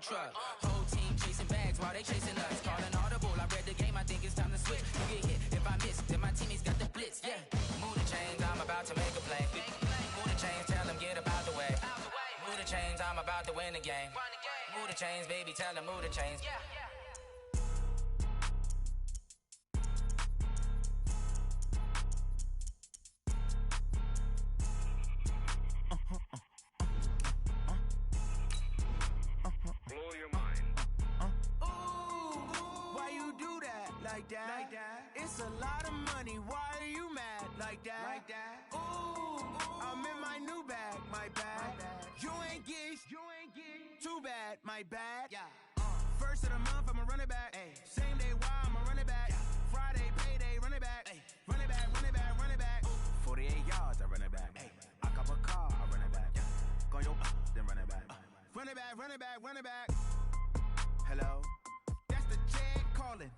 a truck. Whole team chasing bags while they chasing us. Call an audible, I read the game, I think it's time to switch. You get hit, if I miss, then my teammates got the blitz, yeah. Move the chains, I'm about to make a play. Move the chains, tell them get about the way. Move the chains, I'm about to win the game. Move the chains, baby, tell them move the chains. Blow your mind. Why you do that like that? It's a lot of money. Why are you mad like that? Ooh, I'm in my new bag, my bad. You ain't get too bad, my bad. First of the month, I'ma run it back. Same day, why I'ma run it back. Friday, payday, run it back. Run it back, run it back, run it back. 48 yards, I run it back. I cop a car, I run it back. Go yo, then run it back. Run it back, run it back, run it back. Hello? That's the jag calling.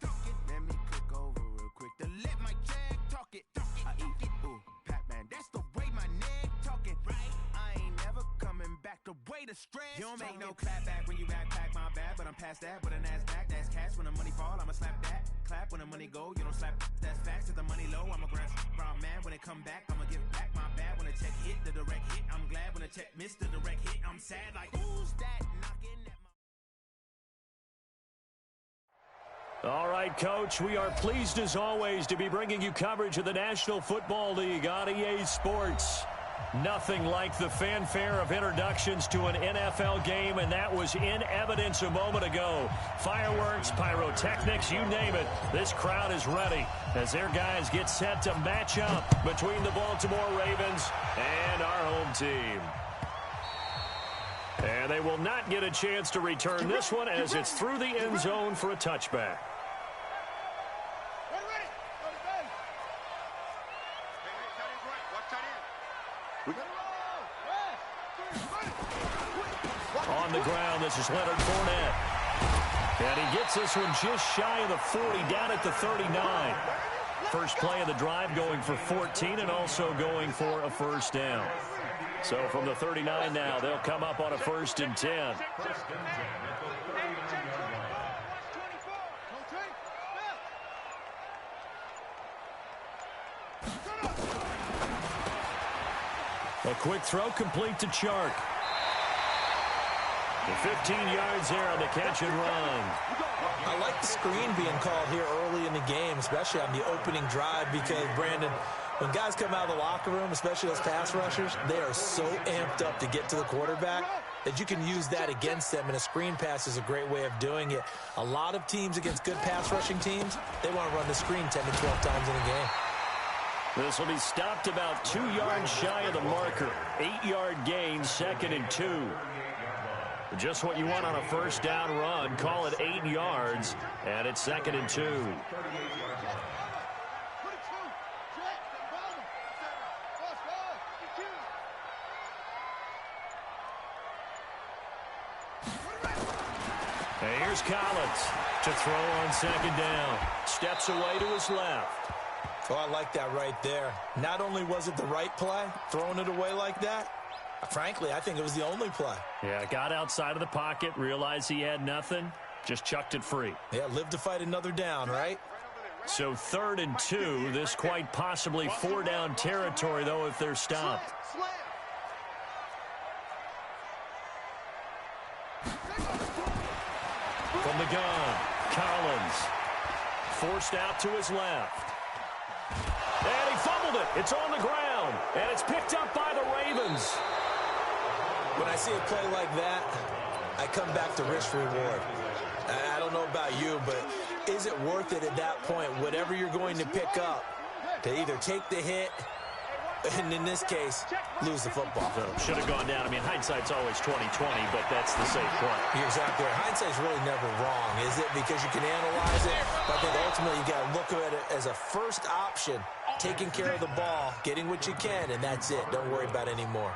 Let me click over real quick to let my jag talk it. I eat it, ooh, Pac-Man. That's the way my neck talking. Right? I ain't never coming back. The way the stress. You don't make no clap back when you backpack, my bad. But I'm past that with a NASDAQ. That's cash when the money fall. I'ma slap that. Clap when the money go. You don't slap. That's facts. If the money low, I'ma grab brown man. When it come back, I'ma give back my bad. When the check hit, the direct hit. I'm glad when the check missed the direct hit. I'm sad like who's that knocking at my... All right, Coach, we are pleased as always to be bringing you coverage of the National Football League on EA Sports. Nothing like the fanfare of introductions to an NFL game, and that was in evidence a moment ago. Fireworks, pyrotechnics, you name it. This crowd is ready as their guys get set to match up between the Baltimore Ravens and our home team. And they will not get a chance to return this one as it's through the end zone for a touchback. On the ground, this is Leonard Fournette. And he gets this one just shy of the 40, down at the 39. First play of the drive going for 14 and also going for a first down. So from the 39 now, they'll come up on a 1st and 10. A quick throw complete to Chark. The 15 yards there on the catch and run. I like the screen being called here early in the game, especially on the opening drive, because, Brandon, when guys come out of the locker room, especially those pass rushers, they are so amped up to get to the quarterback that you can use that against them, and a screen pass is a great way of doing it. A lot of teams against good pass rushing teams, they want to run the screen 10 to 12 times in a game. This will be stopped about 2 yards shy of the marker. 8-yard gain, 2nd and 2. Just what you want on a first down run. Call it 8 yards, and it's 2nd and 2. And here's Collins to throw on 2nd down. Steps away to his left. Oh, I like that right there. Not only was it the right play, throwing it away like that, frankly, I think it was the only play. Yeah, got outside of the pocket, realized he had nothing, just chucked it free. Yeah, live to fight another down, right? So 3rd and 2, this quite possibly 4-down territory, though, if they're stopped. From the gun, Collins. Forced out to his left. And he fumbled it. It's on the ground. And it's picked up by the Ravens. When I see a play like that, I come back to risk reward. I don't know about you, but is it worth it at that point, whatever you're going to pick up, to either take the hit, and in this case, lose the football? Should have gone down. I mean, hindsight's always 20/20, but that's the safe play. You're exactly right. Hindsight's really never wrong, is it? Because you can analyze it, but I think ultimately you got to look at it as a first option, taking care of the ball, getting what you can, and that's it. Don't worry about any more.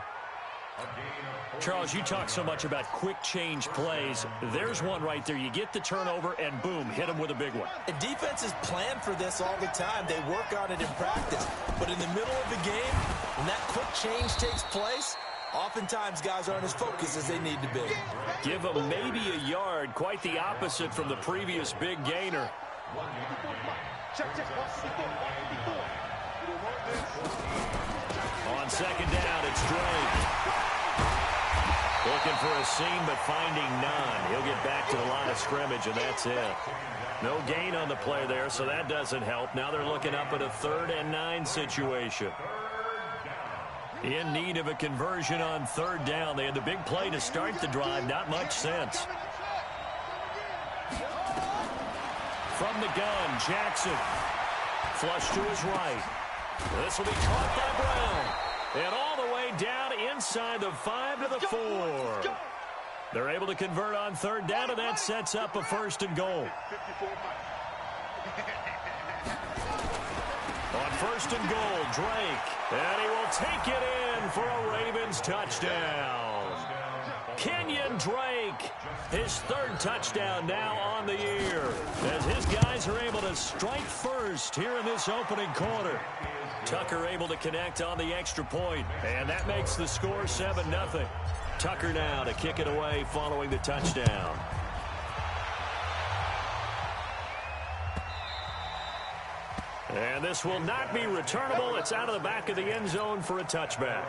Charles, you talk so much about quick change plays. There's one right there. You get the turnover, and boom, hit them with a big one. And defenses plan for this all the time. They work on it in practice. But in the middle of the game, when that quick change takes place, Oftentimes, guys aren't as focused as they need to be. Give them maybe a yard, quite the opposite from the previous big gainer. On second down, it's Drake. Looking for a seam, but finding none. He'll get back to the line of scrimmage, and that's it. No gain on the play there, so that doesn't help. Now they're looking up at a 3rd and 9 situation. In need of a conversion on 3rd down. They had the big play to start the drive. Not much sense. From the gun, Jackson. Flush to his right. This will be caught by Brown. And all the way down inside the 5 to the 4. They're able to convert on 3rd down, and that sets up a 1st and goal. On 1st and goal, Drake. And he will take it in for a Ravens touchdown. Kenyon Drake, his 3rd touchdown now on the year, as his guys are able to strike first here in this opening quarter. Tucker able to connect on the extra point, and that makes the score 7-0. Tucker now to kick it away following the touchdown. And this will not be returnable. It's out of the back of the end zone for a touchback.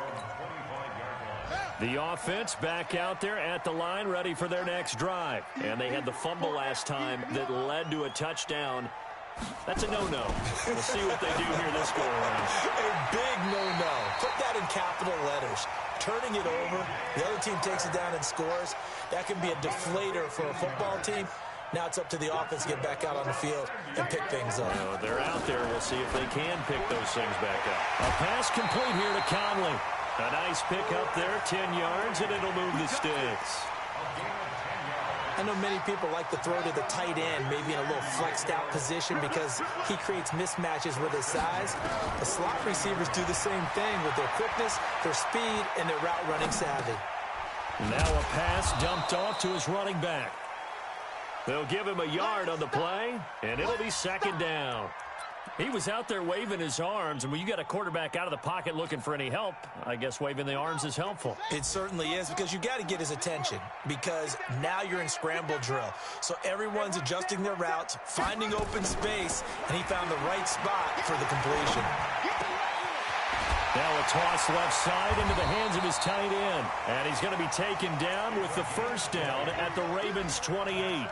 The offense back out there at the line, ready for their next drive. And they had the fumble last time that led to a touchdown. That's a no-no. We'll see what they do here this go around. A big no-no. Put that in capital letters. Turning it over, the other team takes it down and scores. That can be a deflator for a football team. Now it's up to the offense to get back out on the field and pick things up. Well, they're out there. We'll see if they can pick those things back up. A pass complete here to Conley. A nice pick up there, 10 yards, and it'll move the sticks. I know many people like to throw to the tight end, maybe in a little flexed out position because he creates mismatches with his size. The slot receivers do the same thing with their quickness, their speed, and their route running savvy. Now a pass dumped off to his running back. They'll give him a yard on the play, and it'll be 2nd down. He was out there waving his arms, and when you got a quarterback out of the pocket looking for any help, I guess waving the arms is helpful. It certainly is, because you got to get his attention, because now you're in scramble drill. So everyone's adjusting their routes, finding open space, and he found the right spot for the completion. Now a toss left side into the hands of his tight end, and he's going to be taken down with the 1st down at the Ravens' 28.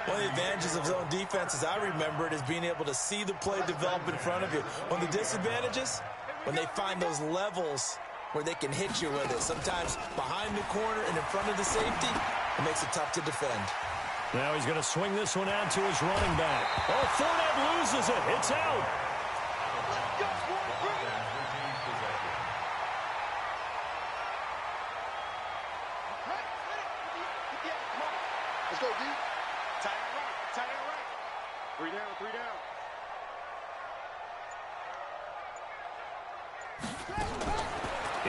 One of the advantages of zone defense, as I remember it, is being able to see the play develop in front of you. One of the disadvantages, when they find those levels where they can hit you with it. Sometimes behind the corner and in front of the safety, it makes it tough to defend. Now he's going to swing this one out to his running back. Oh, Fournette loses it. It's out. Let's go, D. Tight end right. 3 down, 3 down.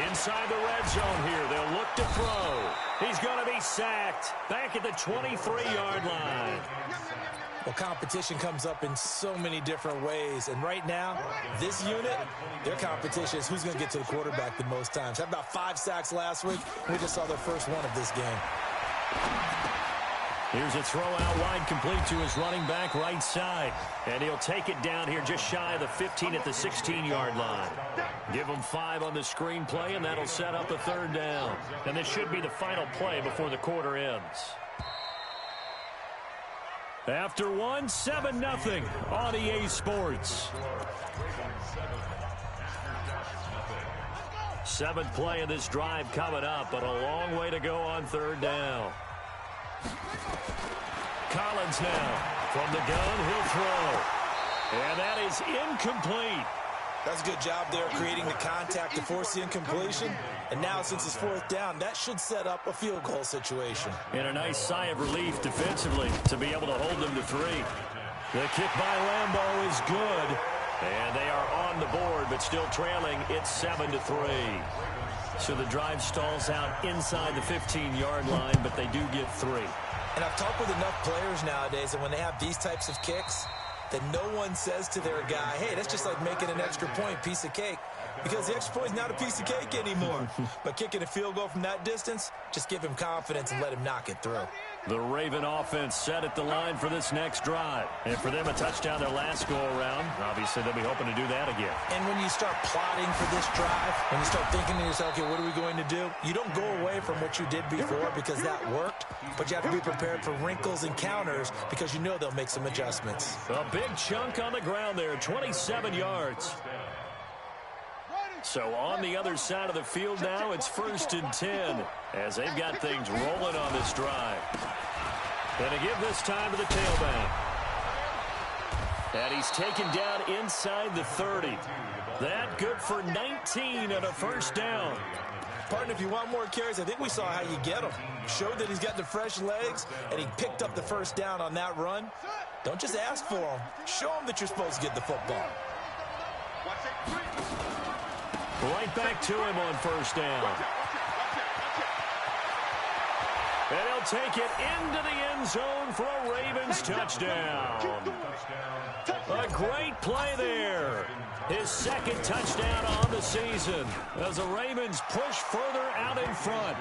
Inside the red zone here. They'll look to throw. He's going to be sacked back at the 23-yard line. Well, competition comes up in so many different ways. And right now, this unit, their competition is who's going to get to the quarterback the most times. Had about 5 sacks last week. We just saw their first one of this game. Here's a throw out wide, complete to his running back right side. And he'll take it down here just shy of the 15 at the 16-yard line. Give him 5 on the screen play, and that'll set up a 3rd down. And this should be the final play before the quarter ends. After 7-0 on EA Sports. 7th play of this drive coming up, but a long way to go on 3rd down. Collins now from the gun, he'll throw. And that is incomplete. That's a good job there creating the contact to force the incompletion. And now since it's 4th down, that should set up a field goal situation. And a nice sigh of relief defensively to be able to hold them to 3. The kick by Lambeau is good. And they are on the board, but still trailing. It's 7-3. So the drive stalls out inside the 15-yard line, but they do get 3. And I've talked with enough players nowadays, and when they have these types of kicks, that no one says to their guy, hey, that's just like making an extra point, piece of cake. because the extra point is not a piece of cake anymore. But kicking a field goal from that distance, just give him confidence and let him knock it through. The Raven offense set at the line for this next drive. And for them, a touchdown their last go-around. Obviously, they'll be hoping to do that again. And when you start plotting for this drive, when you start thinking to yourself, okay, what are we going to do? You don't go away from what you did before because that worked, but you have to be prepared for wrinkles and counters because you know they'll make some adjustments. A big chunk on the ground there, 27 yards. So on the other side of the field now, it's 1st and 10 as they've got things rolling on this drive. Going to give this time to the tailback. And he's taken down inside the 30. That good for 19 and a first down. Partner, if you want more carries, I think we saw how you get them. Showed that he's got the fresh legs, and he picked up the first down on that run. Don't just ask for them. Show them that you're supposed to get the football. Right back to him on first down. And he'll take it into the end zone for a Ravens touchdown. A great play there. His second touchdown on the season as the Ravens push further out in front.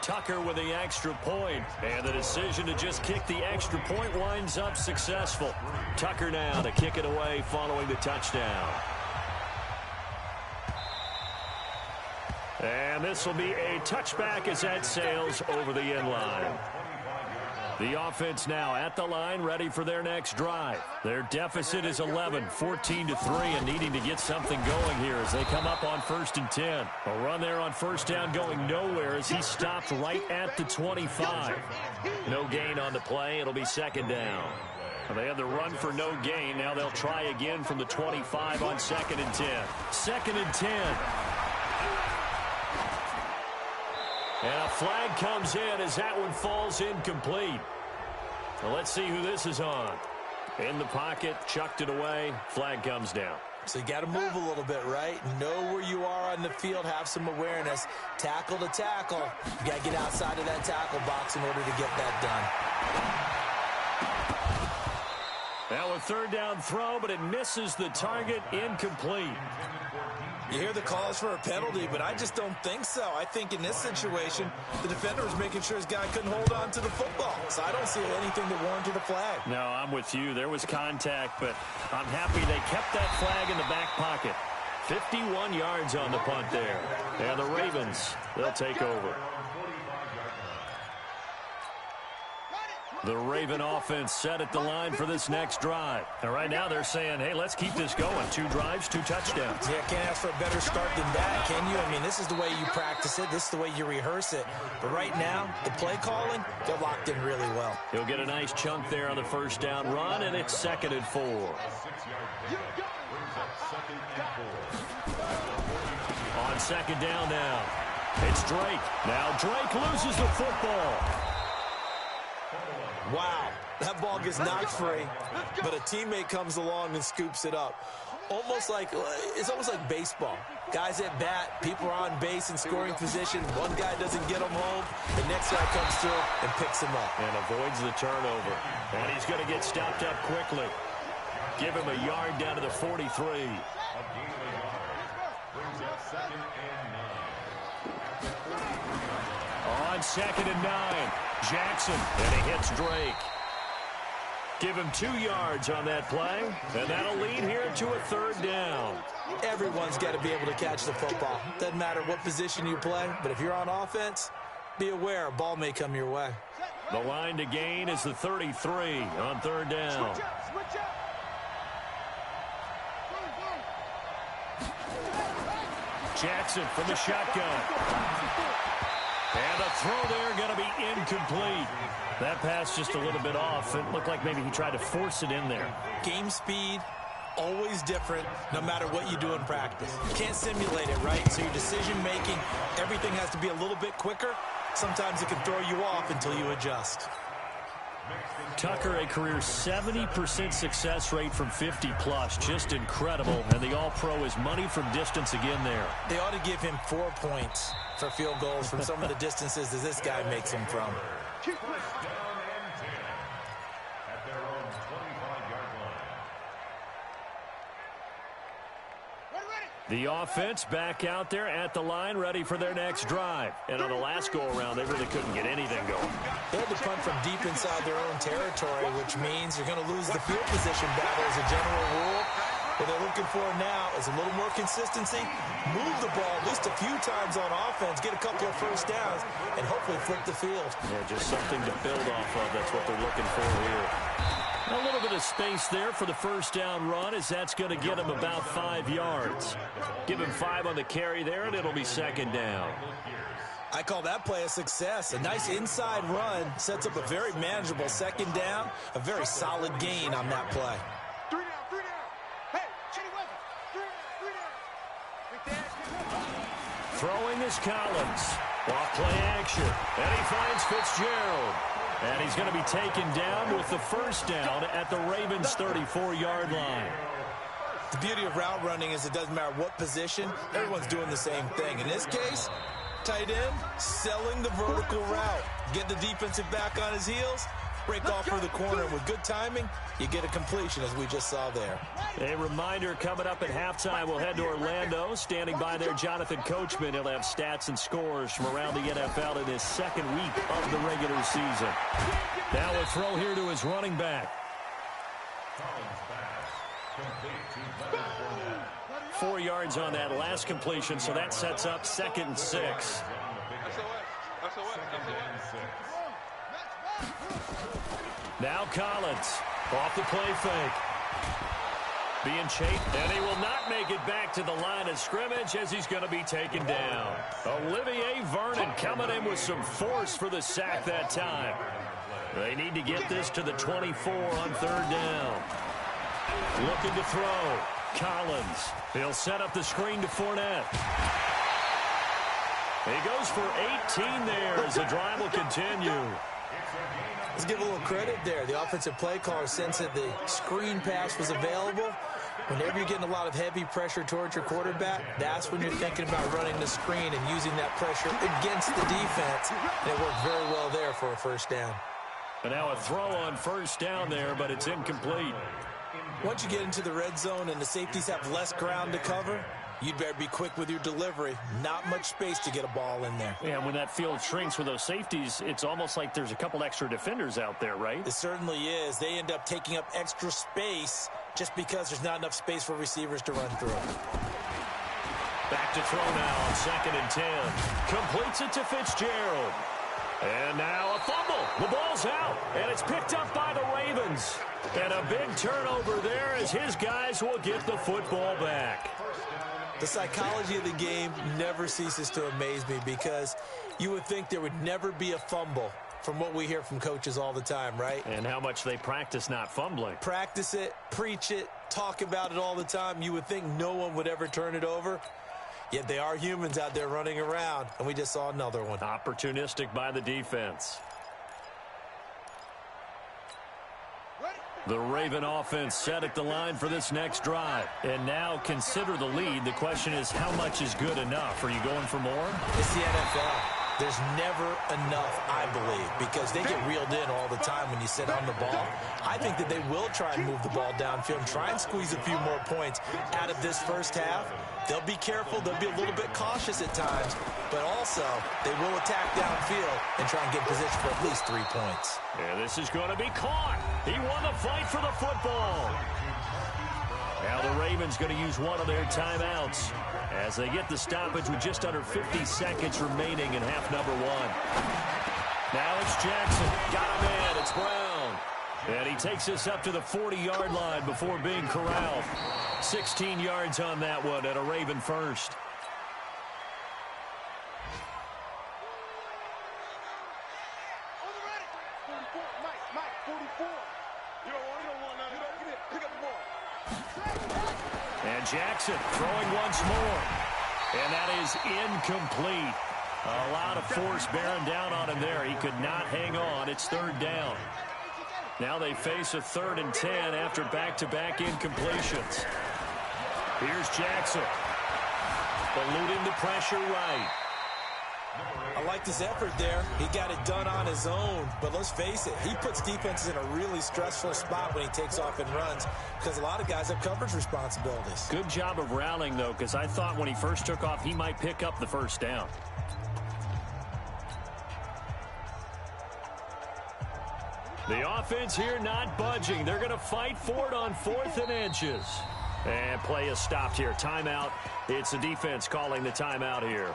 Tucker with the extra point, and the decision to just kick the extra point winds up successful. Tucker now to kick it away following the touchdown. And this will be a touchback as that sails over the end line. The offense now at the line, ready for their next drive. Their deficit is 11, 14-3, and needing to get something going here as they come up on 1st and 10. A run there on first down going nowhere as he stopped right at the 25. No gain on the play. It'll be 2nd down. They had the run for no gain. Now they'll try again from the 25 on 2nd and 10. 2nd and 10. And a flag comes in as that one falls incomplete. Well, let's see who this is on. In the pocket, chucked it away, flag comes down. So you got to move a little bit, right? Know where you are on the field, have some awareness. Tackle to tackle. You got to get outside of that tackle box in order to get that done. Now a 3rd down throw, but it misses the target, incomplete. You hear the calls for a penalty, but I just don't think so. I think in this situation, the defender was making sure his guy couldn't hold on to the football. So I don't see anything that warranted a flag. No, I'm with you. There was contact, but I'm happy they kept that flag in the back pocket. 51 yards on the punt there. And the Ravens, they'll take over. The Raven offense set at the line for this next drive. And right now they're saying, hey, let's keep this going. 2 drives, 2 touchdowns. Yeah, can't ask for a better start than that, can you? I mean, this is the way you practice it. This is the way you rehearse it. But right now, the play calling, they're locked in really well. He'll get a nice chunk there on the first down run, and it's 2nd and 4. On 2nd down now, it's Drake. Now Drake loses the football. Wow, that ball gets knocked free, but a teammate comes along and scoops it up. It's almost like baseball. Guys at bat, people are on base in scoring position. One guy doesn't get him home, the next guy comes through and picks him up. And avoids the turnover. And he's going to get stopped up quickly. Give him a yard down to the 43. On 2nd and 9, Jackson, and he hits Drake. Give him 2 yards on that play, and that'll lead here to a 3rd down. Everyone's got to be able to catch the football. Doesn't matter what position you play, but if you're on offense, be aware a ball may come your way. The line to gain is the 33 on 3rd down. Jackson from the shotgun. And the throw there going to be incomplete. That pass just a little bit off. It looked like maybe he tried to force it in there. Game speed, always different, no matter what you do in practice. You can't simulate it, right? So your decision-making, everything has to be a little bit quicker. Sometimes it can throw you off until you adjust. Tucker, a career 70% success rate from 50-plus. Just incredible. And the All-Pro is money from distance again there. They ought to give him 4 points for field goals from some of the distances that this guy makes them from. The offense back out there at the line, ready for their next drive. And on the last go-around, they really couldn't get anything going. They had to punt from deep inside their own territory, which means you're going to lose the field position battle as a general rule. What they're looking for now is a little more consistency, move the ball at least a few times on offense, get a couple of first downs, and hopefully flip the field. Yeah, just something to build off of. That's what they're looking for here. A little bit of space there for the first down run, as that's going to get him about 5 yards. Give him 5 on the carry there, and it'll be second down. I call that play a success. A nice inside run sets up a very manageable second down, a very solid gain on that play. 3 down, 3 down. Hey, Cheney Weapons. 3 down. Throwing is Collins. Off play action. And he finds Fitzgerald. And he's going to be taken down with the first down at the Ravens' 34-yard line. The beauty of route running is it doesn't matter what position, everyone's doing the same thing. In this case, tight end, selling the vertical route. Get the defensive back on his heels, break off for the corner. With good timing, you get a completion, as we just saw there. A reminder, coming up at halftime, we'll head to Orlando. Standing by there, Jonathan Coachman. He'll have stats and scores from around the NFL in his second week of the regular season. Now a throw here to his running back. 4 yards on that last completion, so that sets up 2nd and 6. Now Collins off the play fake. Being chased, and he will not make it back to the line of scrimmage as he's going to be taken down. Olivier Vernon coming in with some force for the sack that time. They need to get this to the 24 on 3rd down. Looking to throw. Collins. He'll set up the screen to Fournette. He goes for 18 there as the drive will continue. Let's give a little credit there. The offensive play caller sensed that the screen pass was available. Whenever you're getting a lot of heavy pressure towards your quarterback, that's when you're thinking about running the screen and using that pressure against the defense. And it worked very well there for a first down. And now a throw on first down there, but it's incomplete. Once you get into the red zone and the safeties have less ground to cover, you'd better be quick with your delivery. Not much space to get a ball in there. Yeah, when that field shrinks with those safeties, it's almost like there's a couple extra defenders out there, right? It certainly is. They end up taking up extra space just because there's not enough space for receivers to run through. Back to throw now on 2nd and 10. Completes it to Fitzgerald. And now a fumble. The ball's out, and it's picked up by the Ravens. And a big turnover there as his guys will get the football back. The psychology of the game never ceases to amaze me because you would think there would never be a fumble from what we hear from coaches all the time, right? And how much they practice not fumbling. Practice it, preach it, talk about it all the time. You would think no one would ever turn it over. Yet they are humans out there running around, and we just saw another one. Opportunistic by the defense. The Raven offense set at the line for this next drive. And now consider the lead. The question is, how much is good enough? Are you going for more? It's the NFL. There's never enough, I believe, because they get reeled in all the time when you sit on the ball. I think that they will try and move the ball downfield and try and squeeze a few more points out of this first half. They'll be careful. They'll be a little bit cautious at times, but also they will attack downfield and try and get position for at least 3 points. Yeah, this is going to be caught. He won the fight for the football. Now the Ravens going to use one of their timeouts as they get the stoppage with just under 50 seconds remaining in half number 1. Now it's Jackson. Got him in. It's Brown. And he takes us up to the 40-yard line before being corralled. 16 yards on that one at a Raven first. And Jackson throwing once more. And that is incomplete. A lot of force bearing down on him there. He could not hang on. It's 3rd down. Now they face a 3rd and 10 after back-to-back incompletions. Here's Jackson. Eluding the pressure right. I like this effort there. He got it done on his own. But let's face it, he puts defenses in a really stressful spot when he takes off and runs because a lot of guys have coverage responsibilities. Good job of rallying, though, because I thought when he first took off, he might pick up the first down. The offense here not budging. They're going to fight for it on 4th and inches. And play is stopped here. Timeout. It's the defense calling the timeout here,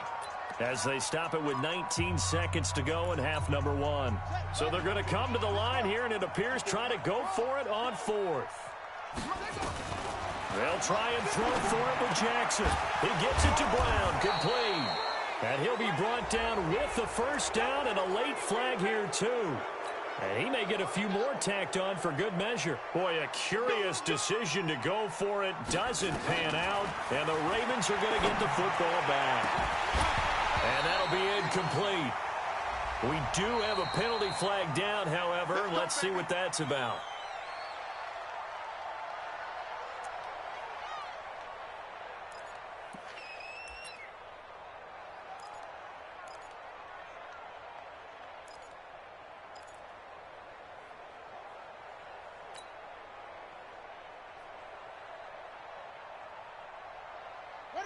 as they stop it with 19 seconds to go in half number 1. So they're going to come to the line here, and it appears try to go for it on 4th. They'll try and throw for it with Jackson. He gets it to Brown. Complete. And he'll be brought down with the first down and a late flag here, too. And he may get a few more tacked on for good measure. Boy, a curious decision to go for it. Doesn't pan out. And the Ravens are going to get the football back. And that'll be incomplete. We do have a penalty flag down, however. Let's see what that's about.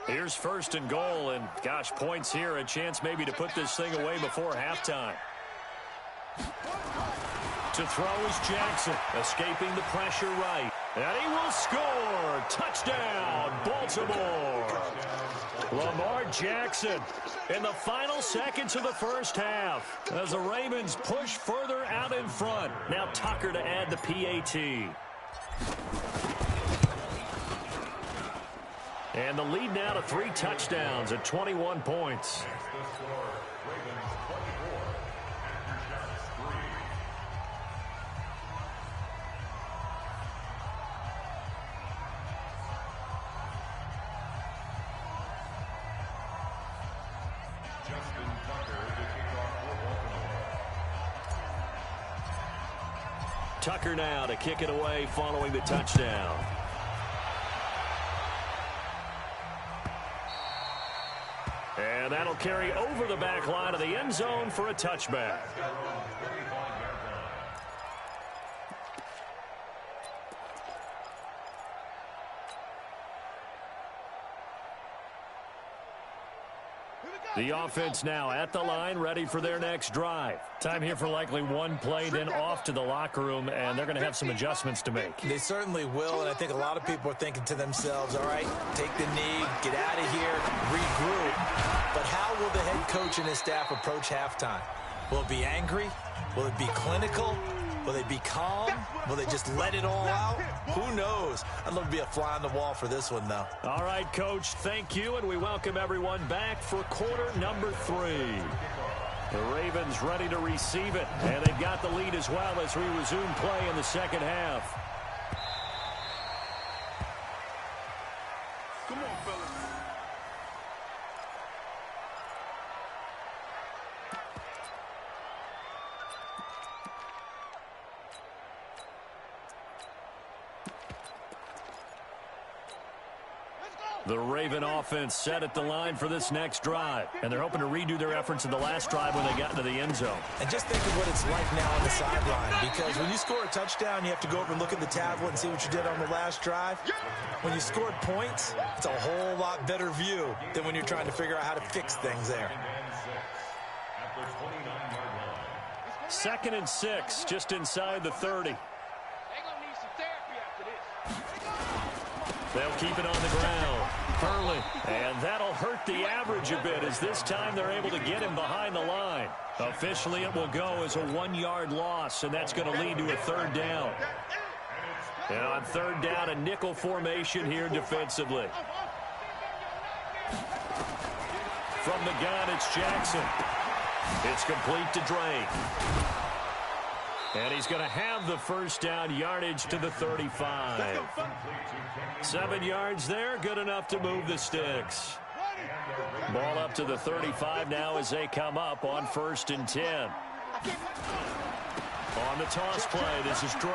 Here's 1st and goal, and gosh, points here, a chance maybe to put this thing away before halftime. To throw is Jackson, escaping the pressure right. And he will score! Touchdown, Baltimore! Lamar Jackson in the final seconds of the first half as the Ravens push further out in front. Now Tucker to add the PAT. And the lead now to 3 touchdowns at 21 points. Tucker now to kick it away following the touchdown. And that'll carry over the back line of the end zone for a touchback. The offense now at the line, ready for their next drive. Time here for likely one play, then off to the locker room, and they're going to have some adjustments to make. They certainly will, and I think a lot of people are thinking to themselves, all right, take the knee, get out of here, regroup. But how will the head coach and his staff approach halftime? Will it be angry? Will it be clinical? Will they be calm? Will they just let it all out? Who knows? I'd love to be a fly on the wall for this one, though. All right, Coach, thank you, and we welcome everyone back for quarter number 3. The Ravens ready to receive it, and they've got the lead as well as we resume play in the second half. Come on, fellas. The Raven offense set at the line for this next drive, and they're hoping to redo their efforts in the last drive when they got into the end zone. And just think of what it's like now on the sideline, because when you score a touchdown, you have to go over and look at the tablet and see what you did on the last drive. When you scored points, it's a whole lot better view than when you're trying to figure out how to fix things there. 2nd and 6, just inside the 30. They'll keep it on the ground. Hurley. And that'll hurt the average a bit as this time they're able to get him behind the line. Officially, it will go as a 1-yard loss, and that's going to lead to a 3rd down. And on 3rd down, a nickel formation here defensively. From the gun, it's Jackson. It's complete to Drake. And he's going to have the first down, yardage to the 35. 7 yards there, good enough to move the sticks. Ball up to the 35 now as they come up on 1st and 10. On the toss play, this is Drake.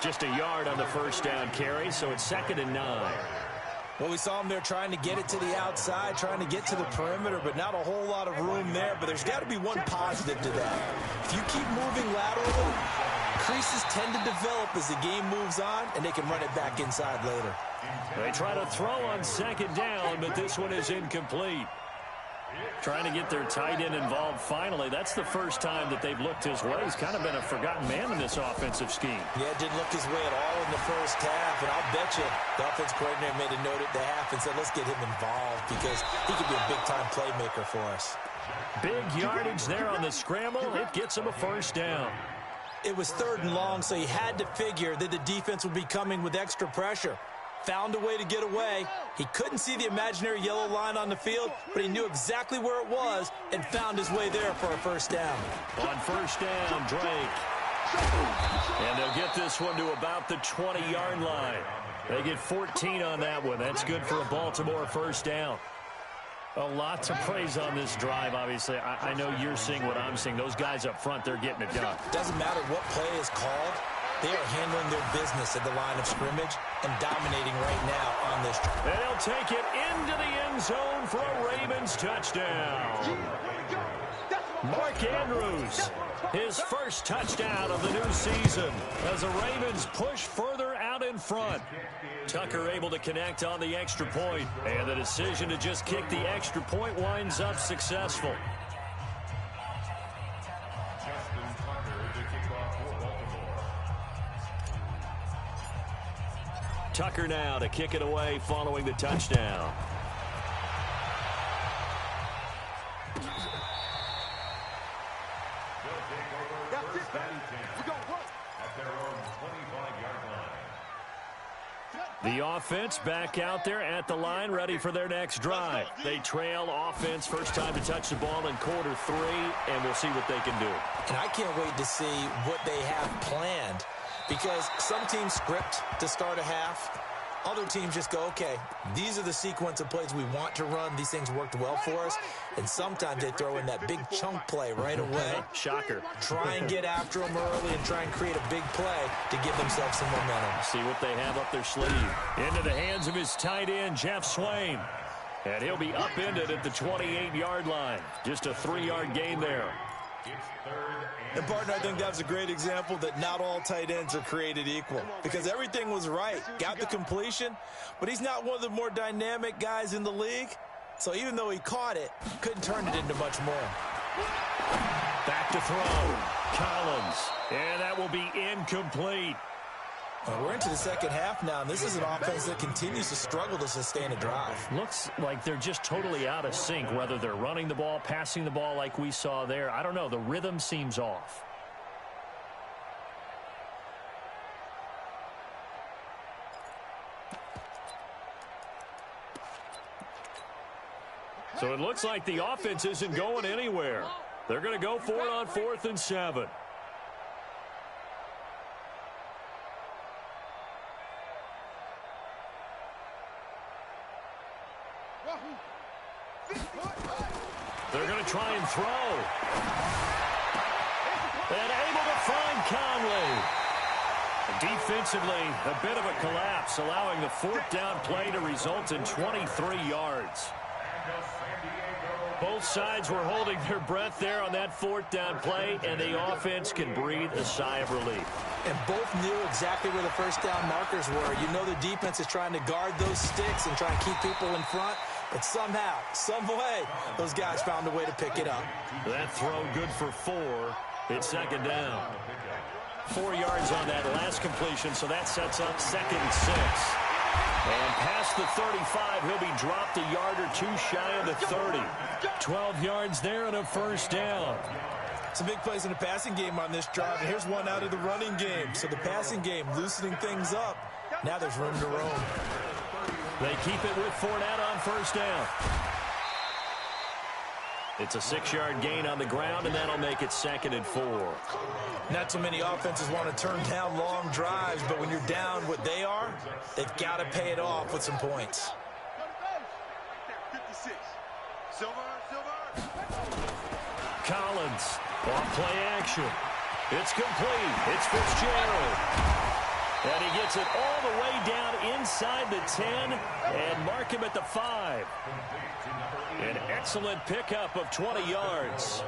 Just a yard on the first down carry, so it's 2nd and 9. Well, we saw him there trying to get it to the outside, trying to get to the perimeter, but not a whole lot of room there. But there's got to be one positive to that. If you keep moving laterally, creases tend to develop as the game moves on, and they can run it back inside later. They try to throw on second down, but this one is incomplete. Trying to get their tight end involved finally. That's the first time that they've looked his way. He's kind of been a forgotten man in this offensive scheme. Yeah, it didn't look his way at all in the first half, and I'll bet you the offense coordinator made a note at the half and said, let's get him involved because he could be a big-time playmaker for us. Big yardage there on the scramble. It gets him a first down. It was 3rd and long, so he had to figure that the defense would be coming with extra pressure. Found a way to get away. He couldn't see the imaginary yellow line on the field, but he knew exactly where it was and found his way there for a first down. On first down, Drake. And they'll get this one to about the 20-yard line. They get 14 on that one. That's good for a Baltimore first down. A lot to praise on this drive, obviously. I know you're seeing what I'm seeing. Those guys up front, they're getting it done. Doesn't matter what play is called. They are handling their business at the line of scrimmage and dominating right now on this. And he'll take it into the end zone for a Ravens touchdown. Mark Andrews, his first touchdown of the new season as the Ravens push further out in front. Tucker able to connect on the extra point, and the decision to just kick the extra point winds up successful. Tucker now to kick it away following the touchdown. The offense back out there at the line, ready for their next drive. They trail offense, first time to touch the ball in quarter 3, and we'll see what they can do. And I can't wait to see what they have planned. Because some teams script to start a half. Other teams just go, okay, these are the sequence of plays we want to run. These things worked well for us. And sometimes they throw in that big chunk play right away. Shocker. Try and get after them early and try and create a big play to give themselves some momentum. See what they have up their sleeve. Into the hands of his tight end, Jeff Swain. And he'll be upended at the 28-yard line. Just a 3-yard gain there. And, partner, I think that was a great example that not all tight ends are created equal because everything was right. Got the completion, but he's not one of the more dynamic guys in the league. So even though he caught it, couldn't turn it into much more. Back to throw. Collins. And that will be incomplete. We're into the second half now, and this is an offense that continues to struggle to sustain a drive. Looks like they're just totally out of sync, whether they're running the ball, passing the ball like we saw there. I don't know. The rhythm seems off. So it looks like the offense isn't going anywhere. They're going to go for it on 4th and 7. They're going to try and throw. And able to find Conley. Defensively, a bit of a collapse, allowing the 4th down play to result in 23 yards. Both sides were holding their breath there on that 4th down play, and the offense can breathe a sigh of relief. And both knew exactly where the first down markers were. You know the defense is trying to guard those sticks and try and keep people in front. But somehow, some way, those guys found a way to pick it up. That throw good for 4. It's 2nd down. 4 yards on that last completion, so that sets up 2nd and 6. And past the 35, he'll be dropped a yard or 2 shy of the 30. 12 yards there and a first down. Some big plays in the passing game on this drive, and here's one out of the running game. So the passing game loosening things up. Now there's room to roam. They keep it with Fournette on first down. It's a 6-yard gain on the ground, and that'll make it 2nd and 4. Not too many offenses want to turn down long drives, but when you're down what they are, they've got to pay it off with some points. 56. Silver. Collins, off play action. It's complete. It's Fitzgerald. And he gets it all the way down inside the 10 and mark him at the 5. An excellent pickup of 20 yards.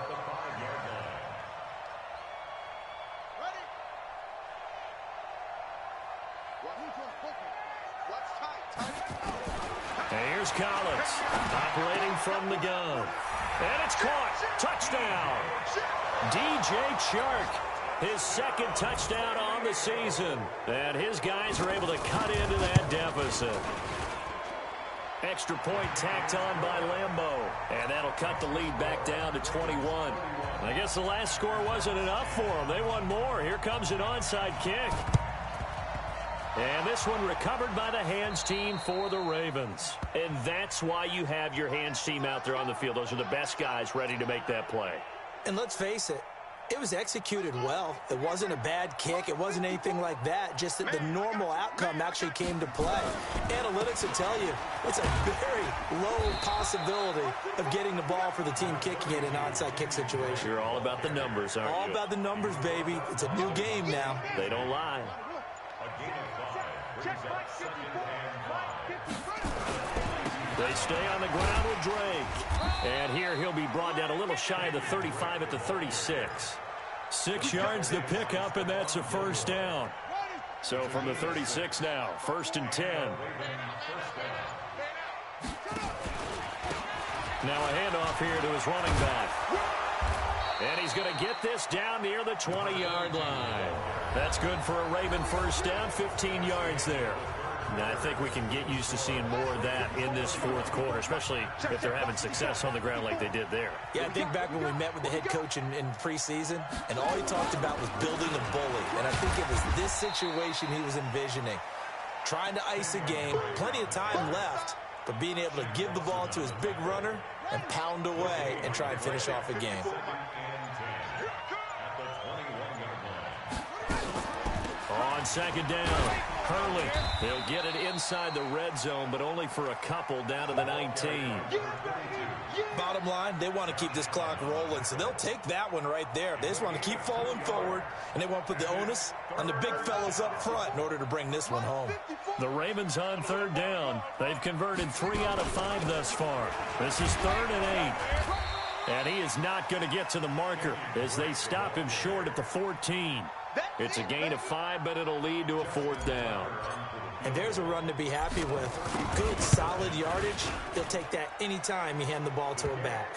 And here's Collins operating from the gun. And it's caught. Touchdown. DJ Chark, his second touchdown on the season. And his guys are able to cut into that deficit. Extra point tacked on by Lambeau. And that'll cut the lead back down to 21. I guess the last score wasn't enough for them. They won more. Here comes an onside kick. And this one recovered by the hands team for the Ravens. And that's why you have your hands team out there on the field. Those are the best guys ready to make that play. And let's face it, it was executed well. It wasn't a bad kick. It wasn't anything like that. Just that the normal outcome actually came to play. Analytics will tell you it's a very low possibility of getting the ball for the team kicking it in an onside kick situation. You're all about the numbers, aren't you? All about the numbers, baby. It's a new game now. They don't lie. They stay on the ground with Drake. And here he'll be brought down a little shy of the 35 at the 36. 6 yards the pickup, and that's a first down. So from the 36 now, 1st and 10. Now a handoff here to his running back. And he's going to get this down near the 20-yard line. That's good for a Raven first down, 15 yards there. Now, I think we can get used to seeing more of that in this fourth quarter, especially if they're having success on the ground like they did there. Yeah, I think back when we met with the head coach in preseason, and all he talked about was building a bully. And I think it was this situation he was envisioning. Trying to ice a game, plenty of time left, but being able to give the ball to his big runner and pound away and try and finish off a game. On second down, Hurley. They'll get it inside the red zone, but only for a couple down to the 19. Bottom line, they want to keep this clock rolling, so they'll take that one right there. They just want to keep falling forward, and they want to put the onus on the big fellas up front in order to bring this one home. The Ravens on third down. They've converted 3 out of 5 thus far. This is 3rd and 8. And he is not going to get to the marker as they stop him short at the 14. It's a gain of 5, but it'll lead to a 4th down. And there's a run to be happy with. Good, solid yardage. He'll take that anytime you hand the ball to a back.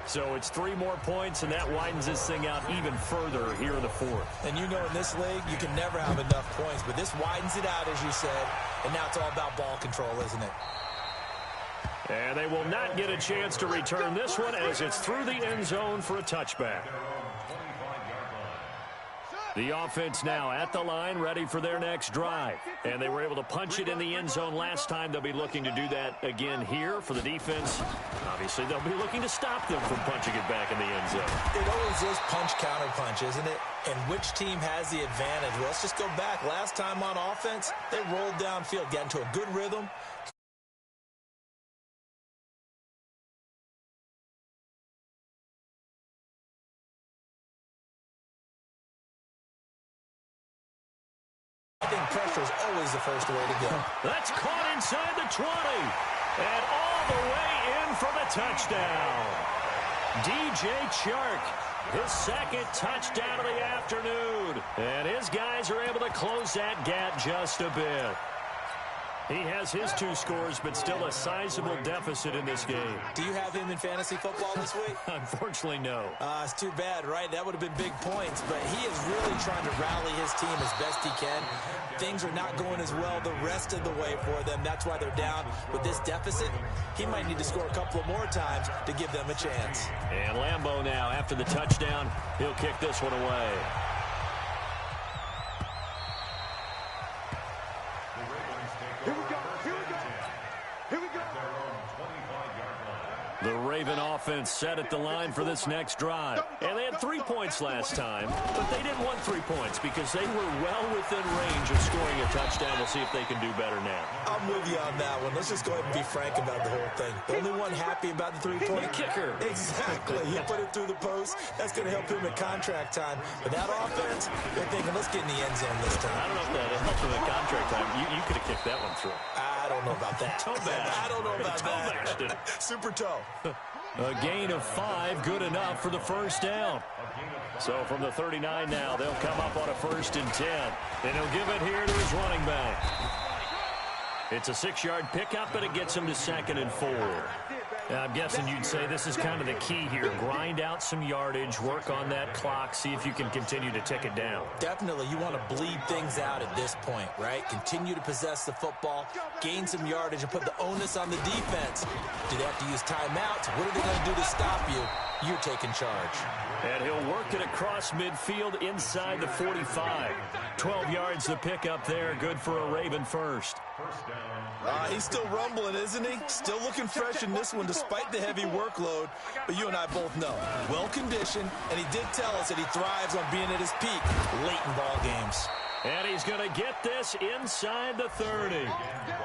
So it's 3 more points, and that widens this thing out even further here in the 4th. And you know in this league, you can never have enough points, but this widens it out, as you said, and now it's all about ball control, isn't it? And they will not get a chance to return this one as it's through the end zone for a touchback. The offense now at the line, ready for their next drive. And they were able to punch it in the end zone last time. They'll be looking to do that again here for the defense. Obviously, they'll be looking to stop them from punching it back in the end zone. It always is punch-counter-punch, isn't it? And which team has the advantage? Well, let's just go back. Last time on offense, they rolled downfield, got into a good rhythm. I think pressure is always the first way to go. That's caught inside the 20. And all the way in for the touchdown. DJ Chark, his second touchdown of the afternoon. And his guys are able to close that gap just a bit. He has his 2 scores, but still a sizable deficit in this game. Do you have him in fantasy football this week? Unfortunately, no. It's too bad, right? That would have been big points, but he is really trying to rally his team as best he can. Things are not going as well the rest of the way for them. That's why they're down with this deficit. He might need to score a couple of more times to give them a chance. And Lambeau now, after the touchdown, he'll kick this one away. The Raven offense offense set at the line for this next drive. And they had 3 points last time, but they didn't want 3 points because they were well within range of scoring a touchdown. We'll see if they can do better now. I'm with you on that one. Let's just go ahead and be frank about the whole thing. The only one happy about the 3-point The kicker. Exactly. He put it through the post. That's going to help him at contract time. But that offense, they're thinking, let's get in the end zone this time. I don't know if that helped him at contract time. You could have kicked that one through. I don't know about that. Toe bash. I don't know about Toe that. Super toe. A gain of 5, good enough for the first down. So from the 39 now, they'll come up on a 1st and 10. And he'll give it here to his running back. It's a 6-yard pickup, and it gets him to 2nd and 4. I'm guessing you'd say this is kind of the key here. Grind out some yardage, work on that clock, see if you can continue to tick it down. Definitely, you want to bleed things out at this point, right? Continue to possess the football, gain some yardage, and put the onus on the defense. Do they have to use timeouts? What are they going to do to stop you? You're taking charge. And he'll work it across midfield inside the 45. 12 yards to pick up there. Good for a Raven first. He's still rumbling, isn't he? Still looking fresh in this one despite the heavy workload. But you and I both know, well-conditioned, and he did tell us that he thrives on being at his peak late in ball games. And he's going to get this inside the 30.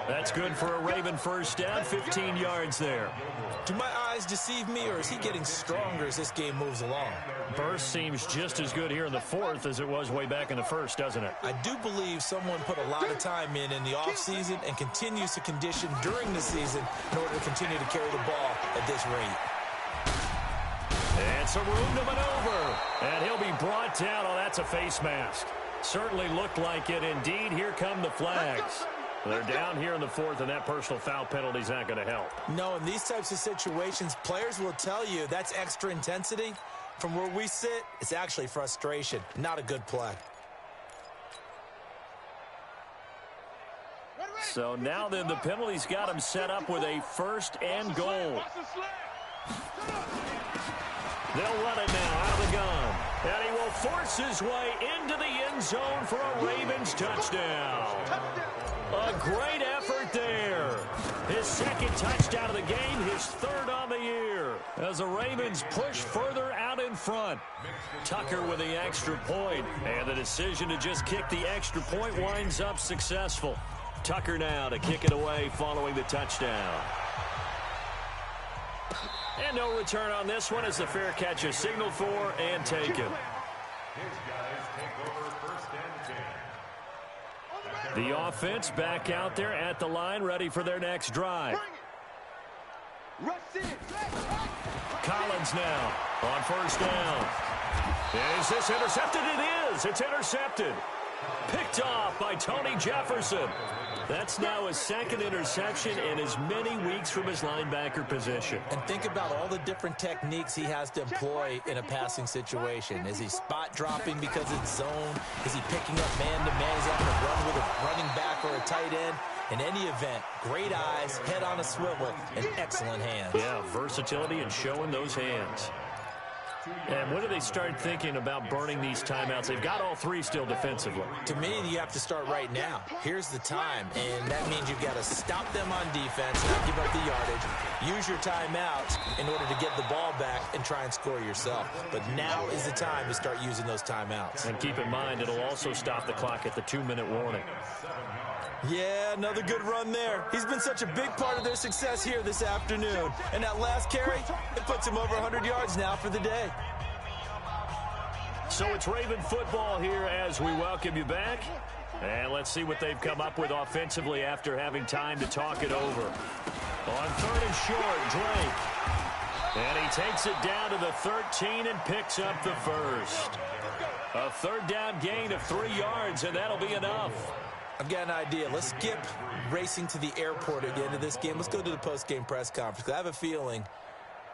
That's good for a Raven first down, 15 yards there. Do my eyes deceive me, or is he getting stronger as this game moves along? Burst seems just as good here in the 4th as it was way back in the 1st, doesn't it? I do believe someone put a lot of time in the offseason and continues to condition during the season in order to continue to carry the ball at this rate. And some room to maneuver. And he'll be brought down. Oh, that's a face mask. Certainly looked like it. Indeed, here come the flags. They're down here in the 4th, and that personal foul penalty is not going to help. No, in these types of situations, players will tell you that's extra intensity. From where we sit, it's actually frustration. Not a good play. So now then, the penalty's got him set up with a 1st and goal. They'll run it now out of the gun. And he will force his way into the end zone for a Ravens touchdown. A great effort there. His 2nd touchdown of the game, his 3rd on the year. As the Ravens push further out in front. Tucker with the extra point. And the decision to just kick the extra point winds up successful. Tucker now to kick it away following the touchdown. And no return on this one as the fair catch is signaled for and taken. The offense back out there at the line, ready for their next drive. Collins now on 1st down. Is this intercepted? It is. It's intercepted. Picked off by Tony Jefferson. That's now his 2nd interception in as many weeks from his linebacker position. And think about all the different techniques he has to employ in a passing situation. Is he spot dropping because it's zone? Is he picking up man-to-man? Is he having to run with a running back or a tight end? In any event, great eyes, head on a swivel, and excellent hands. Yeah, versatility and showing those hands. And when do they start thinking about burning these timeouts? They've got all 3 still defensively. To me, you have to start right now. Here's the time, and that means you've got to stop them on defense, not give up the yardage, use your timeouts in order to get the ball back and try and score yourself. But now is the time to start using those timeouts. And keep in mind, it'll also stop the clock at the 2-minute warning. Yeah, another good run there. He's been such a big part of their success here this afternoon. And that last carry, it puts him over 100 yards now for the day. So it's Raven football here as we welcome you back. And let's see what they've come up with offensively after having time to talk it over. On 3rd and short, Drake. And he takes it down to the 13 and picks up the 1st. A 3rd down gain of 3 yards, and that'll be enough. I've got an idea. Let's skip racing to the airport at the end of this game. Let's go to the post-game press conference. I have a feeling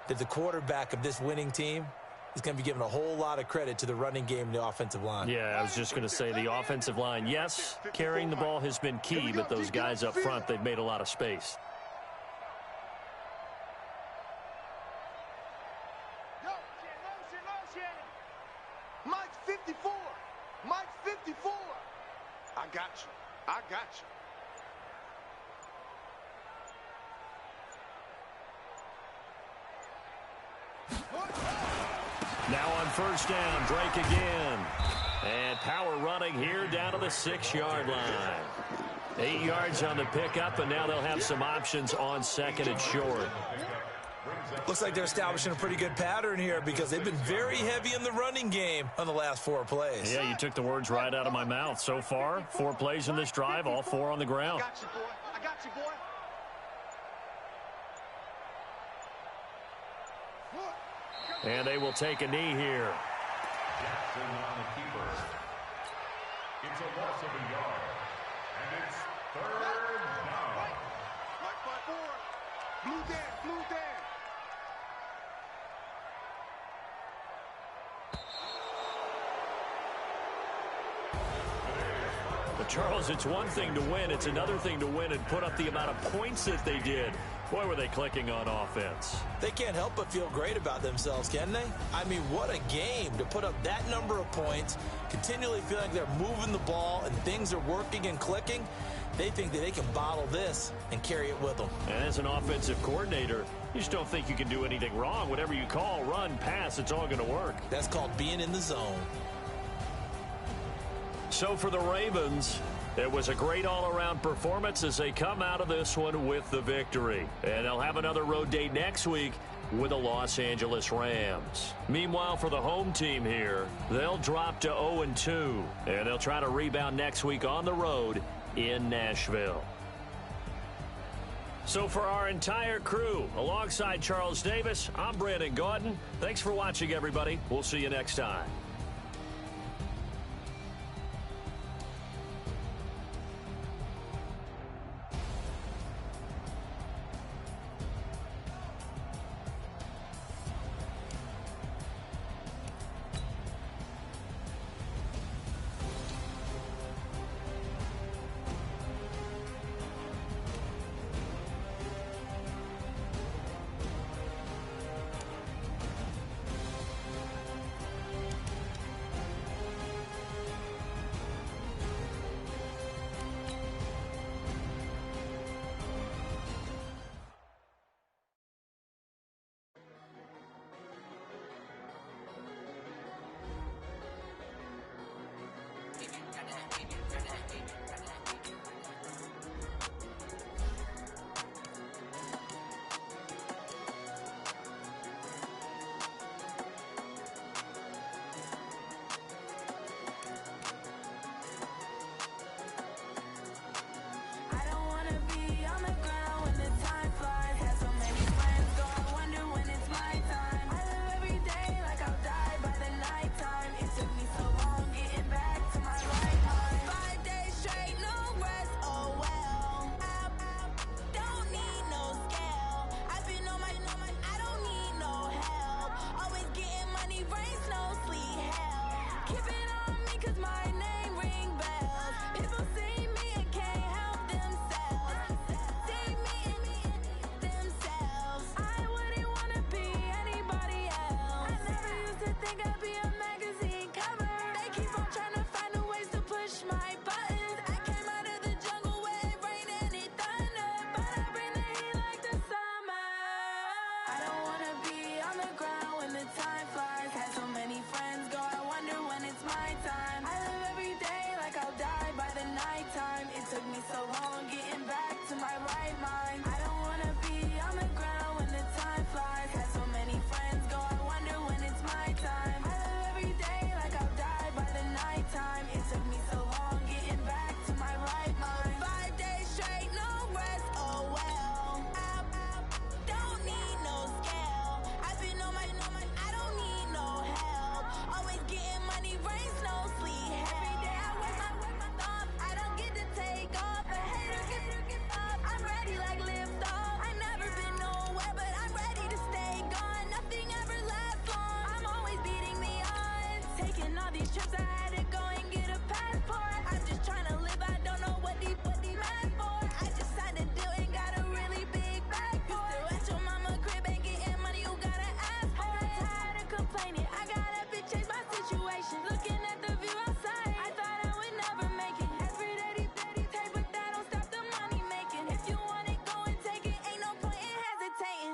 that the quarterback of this winning team is going to be giving a whole lot of credit to the running game and the offensive line. Yeah, I was just going to say the offensive line, yes, carrying the ball has been key, but those guys up front, they've made a lot of space. Mike 54. Mike 54. I got you. I got you. Now on first down, Drake again. And power running here down to the 6-yard line. 8 yards on the pickup, and now they'll have some options on second and short. Looks like they're establishing a pretty good pattern here because they've been very heavy in the running game on the last 4 plays. Yeah, you took the words right out of my mouth. So far, 4 plays in this drive, all 4 on the ground. I got you, boy. I got you, boy. And they will take a knee here. Jackson on the keeper. It's a loss of a yard. And it's third down. Right by 4. Blue Dan, blue Dan. But Charles, it's one thing to win. It's another thing to win and put up the amount of points that they did. Boy, were they clicking on offense. They can't help but feel great about themselves, can they? I mean, what a game to put up that number of points, continually feel like they're moving the ball and things are working and clicking. They think that they can bottle this and carry it with them. And as an offensive coordinator, you just don't think you can do anything wrong. Whatever you call, run, pass, it's all going to work. That's called being in the zone. So for the Ravens, it was a great all-around performance as they come out of this one with the victory. And they'll have another road date next week with the Los Angeles Rams. Meanwhile, for the home team here, they'll drop to 0-2. And they'll try to rebound next week on the road in Nashville. So for our entire crew, alongside Charles Davis, I'm Brandon Gaudin. Thanks for watching, everybody. We'll see you next time.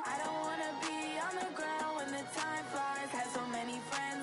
I don't wanna be on the ground when the time flies. Had so many friends.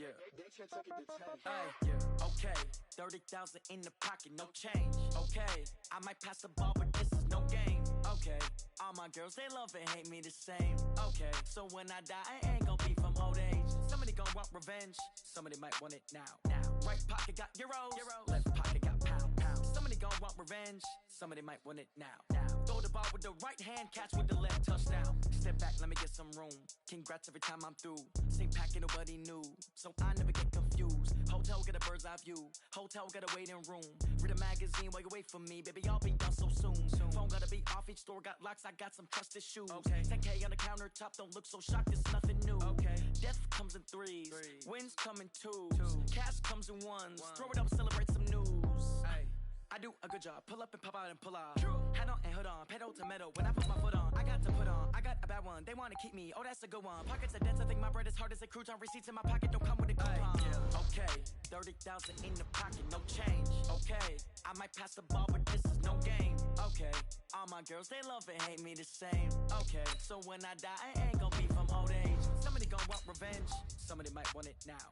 Yeah. Okay. 30,000 in the pocket, no change. Okay. I might pass the ball, but this is no game. Okay. All my girls, they love and hate me the same. Okay. So when I die, I ain't gonna be from old age. Somebody gonna want revenge. Somebody might want it now. Right pocket got euros. Left pocket got pound. Somebody gonna want revenge. Somebody might want it now. Throw the ball with the right hand, catch with the left, touchdown. Step back, let me get some room. Congrats every time I'm through. Same packet, nobody knew, so I never get confused. Hotel get a bird's eye view. Hotel get a waiting room. Read a magazine while you wait for me, baby. I'll be done so soon. Phone gotta be off, each store got locks. I got some trusted shoes. 10K on the countertop, don't look so shocked. It's nothing new. Death comes in threes. Wins come in twos. Cash comes in ones. Throw it up, celebrate some news. I do a good job. Pull up and pop out and pull off. Hat on and hood on. Pedal to metal. When I put my foot on, I got to put on. I got a bad one. They want to keep me. Oh, that's a good one. Pockets are dense. I think my bread is hard as a crouton. Receipts in my pocket don't come with a coupon. Okay. 30,000 in the pocket. No change. Okay. I might pass the ball, but this is no game. Okay. All my girls, they love and hate me the same. Okay. So when I die, I ain't gonna be from old age. Somebody gonna want revenge. Somebody might want it now.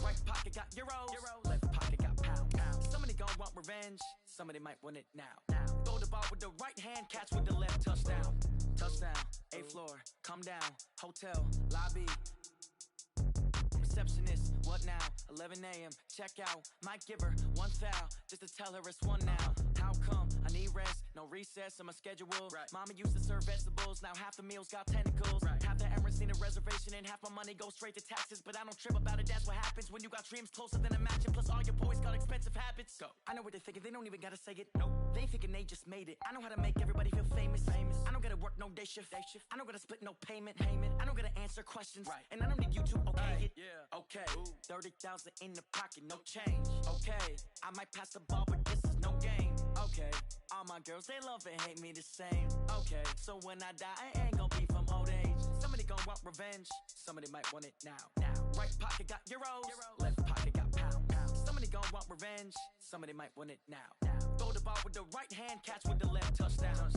Right pocket got euros. Left pocket got pound. Somebody gonna want revenge. Somebody might want it now. Throw the ball with the right hand, catch with the left, touchdown. Touchdown, 8th floor, come down, hotel, lobby. Receptionist, what now? 11 a.m., check out. Might give her one foul, just to tell her it's one now. How come? I need rest, no recess in my schedule. Mama used to serve vegetables, now half the meals got tentacles. Half the Emirates need a reservation and half my money goes straight to taxes. But I don't trip about it, that's what happens when you got dreams closer than a match. And plus all your boys got expensive habits. Go. I know what they're thinking, they don't even gotta say it. Nope. They ain't thinking they just made it. I know how to make everybody feel famous. I don't gotta work no day shift. I don't gotta split no payment. I don't gotta answer questions. And I don't need you to okay it. Okay. 30,000 in the pocket, no change. Okay. I might pass the ball, but this is no game. Okay. All my girls, they love and hate me the same. Okay. So when I die, I ain't gonna be from old age. Somebody gonna want revenge. Somebody might want it now. Right pocket got euros. Left pocket got pound. Somebody gonna want revenge. Somebody might want it now. Throw the ball with the right hand, catch with the left, touchdown.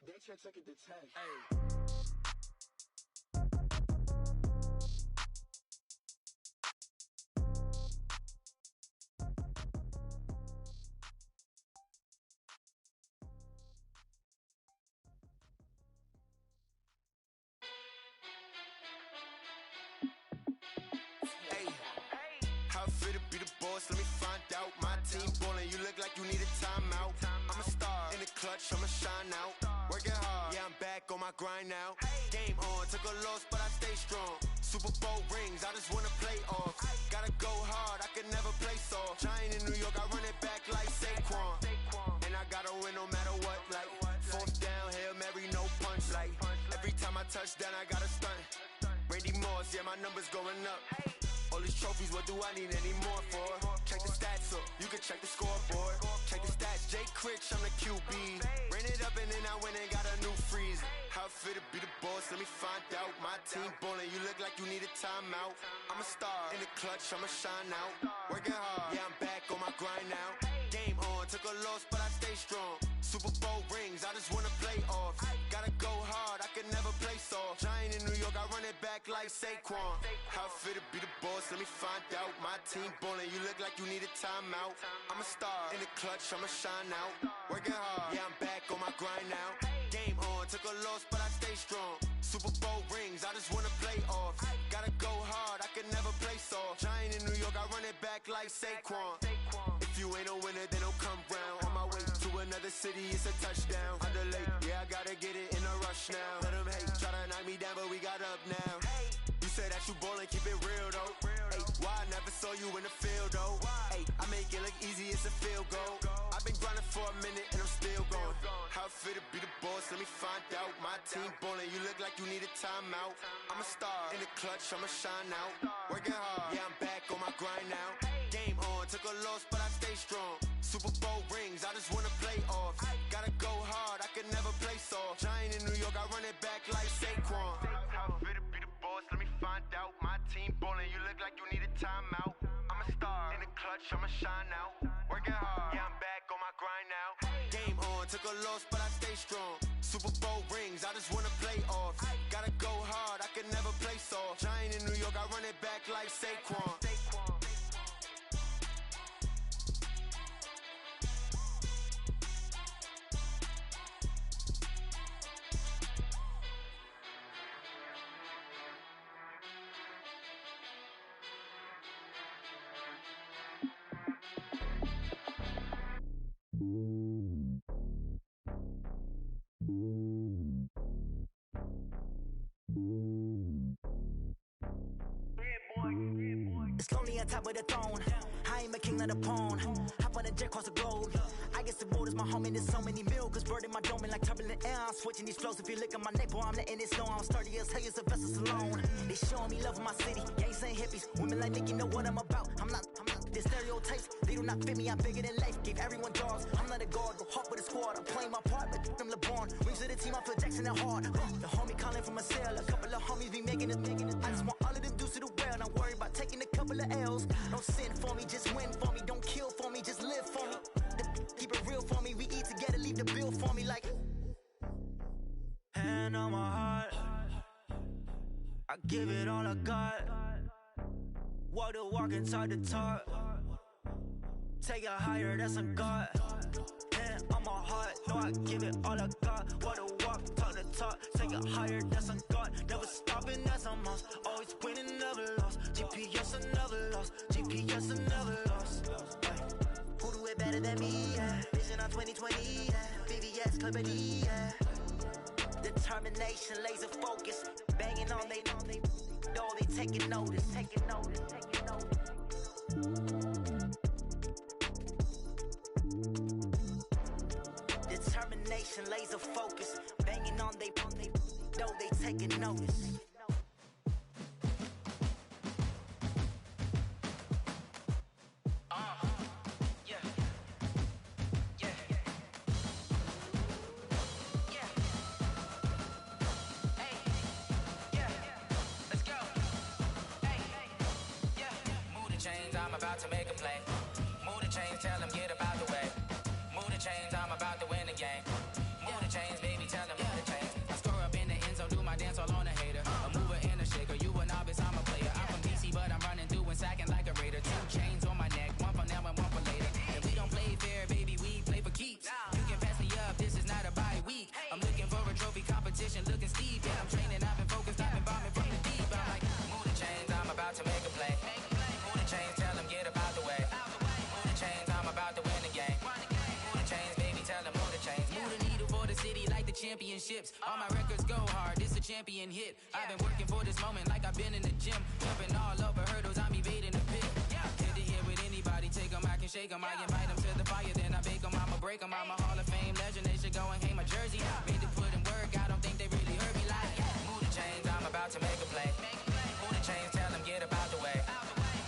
They check it to 10. Let me find out. My team ballin', you look like you need a timeout. I'm a star in the clutch, I'ma shine out. Working hard, yeah, I'm back on my grind now. Game on, took a loss, but I stay strong. Super Bowl rings, I just wanna play off. Gotta go hard, I can never play soft. Giant in New York, I run it back like Saquon. And I gotta win no matter what, like 4th down, Hail Mary, no punch. Like every time I touch down, I gotta stunt. Randy Moss, yeah, my numbers going up. All these trophies, what do I need any more for? Check the stats up, you can check the scoreboard. Check the stats, Jay Critch, I'm the QB. Ran it up and then I went and got a new freeze. How it fit to be the boss, let me find out. My team ballin', you look like you need a timeout. I'm a star in the clutch, I'ma shine out. Working hard, yeah, I'm back on my grind now. Game on, took a loss, but I stay strong. Super Bowl rings, I just wanna play off. Gotta go hard, I can never play soft. Giant in New York, I run it back like Saquon. How it fit to be the boss, let me find out. My team ballin', you look like you need a timeout. I'm a star in the clutch, I'ma shine out. Working hard, yeah, I'm back on my grind now. Game on, took a loss, but I stay strong. Super Bowl rings, I just wanna play off. Gotta go hard, I can never play soft. Giant in New York, I run it back like Saquon. If you ain't a winner, then don't come round. On my way to another city, it's a touchdown. Under late, yeah, I gotta get it in a rush now. Let them hate, try to knock me down, but we got up now. You say that you ballin', keep it real though. Ay, why I never saw you in the field though? Ay, I make it look easy, it's a field goal. I've been grinding for a minute and I'm still going. How it fit to be the boss, let me find out. My team ballin', you look like you need a timeout. I'm a star in the clutch, I'ma shine out. Working hard, yeah, I'm back on my grind now. Game on, took a loss, but I stay strong. Super Bowl rings, I just wanna play off. Gotta go hard, I can never play soft. Giant in New York, I run it back like Saquon. How it fit to be the boss, let me find out. My team ballin', you look like you need a timeout. I'm a star in the clutch, I'ma shine out. Working hard, yeah, I'm back on my grind now. Game on, took a loss, but I stay strong. Super Bowl rings, I just wanna play off. Gotta go hard, I can never play soft. Giant in New York, I run it back like Saquon. It's lonely on top of the throne. I ain't a king of the pawn. Hop on a jet across the globe. I guess the world is my home and there's so many miracles burning my dome like turbulent air. I'm switching these flows. If you look at my neck, boy, I'm letting it snow. I'm sturdy as hell, as a vessel alone. They showing me love in my city. Gangs ain't hippies. Women like Nicki know what I'm about. I'm not the stereotypes. They do not fit me. I'm bigger than life. Gave everyone dogs. I'm not a guard. Go hard with a squad. I'm playing my part, but them LeBron. Rings to the team. I feel Jackson and hard. The homie calling from a cell. A couple of homies be making it. I just want all of them dudes to the well. Not worry about taking a couple of L's. Don't sin for me, just win for me. Don't kill for me, just live for me. Keep it real for me. We eat together, leave the bill for me like. Hand on my heart, I give it all I got. Walk the walk and talk the talk. Take it higher, that's a God. Hand on my heart, no, I give it all I got. Walk the walk, talk the talk. Take it higher, that's a God. Never stopping, that's a must. Always winning, never lost. GPS, I never lost. GPS, I never lost. Who do it better than me? Yeah. Vision on 2020. Yeah. VVS, Clipper D. Yeah. Determination, laser focus. Banging on they know they taking notice. Taking notice. Taking notice. Determination, laser focus. Banging on they know they taking notice. About to make a play. Move the chains, tell them get about the way. Move the chains, I'm about to win the game. Move the chains, baby, tell them move the chains. I score up in the end zone, do my dance all on a hater. A mover and a shaker, you a novice, I'm a player. I'm from DC, but I'm running through and sacking like a raider. 2 chains on my neck, one for now and one for later. And we don't play fair, baby, we play for keeps. You can pass me up, this is not a bye week. I'm looking for a trophy competition, looking steep. Yeah, I'm training, I've been focused, I've been bombing from the deep. I'm like, move the chains, I'm about to make a play. Move the chains, tell them get about the way. Move the chains, I'm about to win the game. Move the chains, baby, tell them move the chains. Move the needle for the city like the championships. All my records go hard, this a champion hit. I've been working for this moment like I've been in the gym. Jumping all over hurdles, I'm evading the pit. Head to head with anybody, take them, I can shake them. I invite them to the fire, then I bake them, I'ma break them. I'm a Hall of Fame legend, they should go and hang my jersey. Made to put in work, I don't think they really heard me like. Move the chains, I'm about to make a play. Move the chains, tell them get about the way.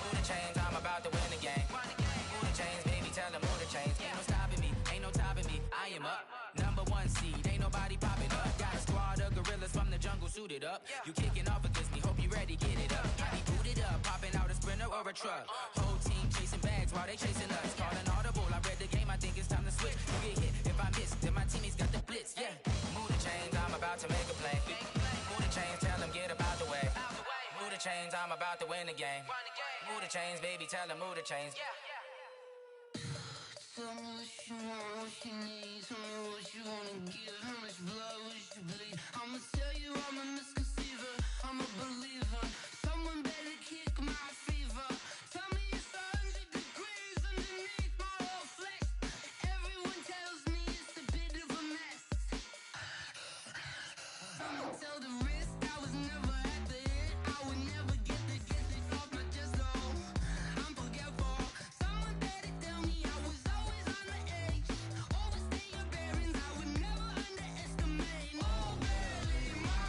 Move the chains, I'm about to win the game. Move the chains, baby, tell them move the chains. Ain't no stopping me, ain't no topping me. I am up, number 1 seed, ain't nobody popping up. Got a squad of gorillas from the jungle suited up. You kicking off against me, hope you ready, get it up. I be booted up, popping out a sprinter or a truck. Whole team chasing bags while they chasing us. Calling audible, I read the game, I think it's time to switch. You get hit, if I miss, then my teammates got the blitz, yeah. Move the chains, I'm about to make a play. Move the chains, tell them get about the way. Move the chains, I'm about to win the game. Move the chains, baby, tell them move the chains. Tell me what you want, what you need. Tell me what you wanna give. How much blood would you bleed? I'ma tell you I'm a misconceiver. I'm a believer. Someone better kick my fever. Tell me it's 100 degrees underneath my whole flesh. Everyone tells me it's a bit of a mess. I'ma tell the risk I was never at the hit. I would never get the off my chest though. I'm forgetful. Someone better tell me I was always on the edge. Overstay your bearings, I would never underestimate. Oh, barely my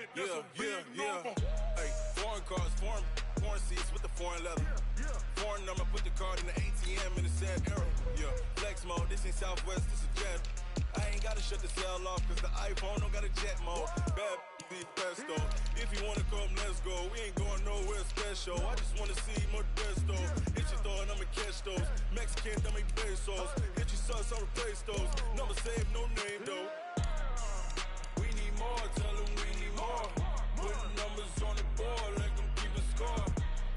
counted, that's a big number. Hey, foreign cars, foreign seats with the foreign leather. Foreign number, put the card in the ATM in the sad arrow. Yeah, flex mode, this ain't Southwest, this is jet. I ain't gotta shut the cell off, cause the iPhone don't got a jet mode. Bad be pesto. If you wanna come, let's go. We ain't going nowhere special. I just wanna see Modesto. Hit your thought, I'ma catch those. Mexican, dummy pesos. Hit your sus, I'll replace those. Number saved, no name though. We need more, tell them we need more. Putting numbers on the board, let them keep a score.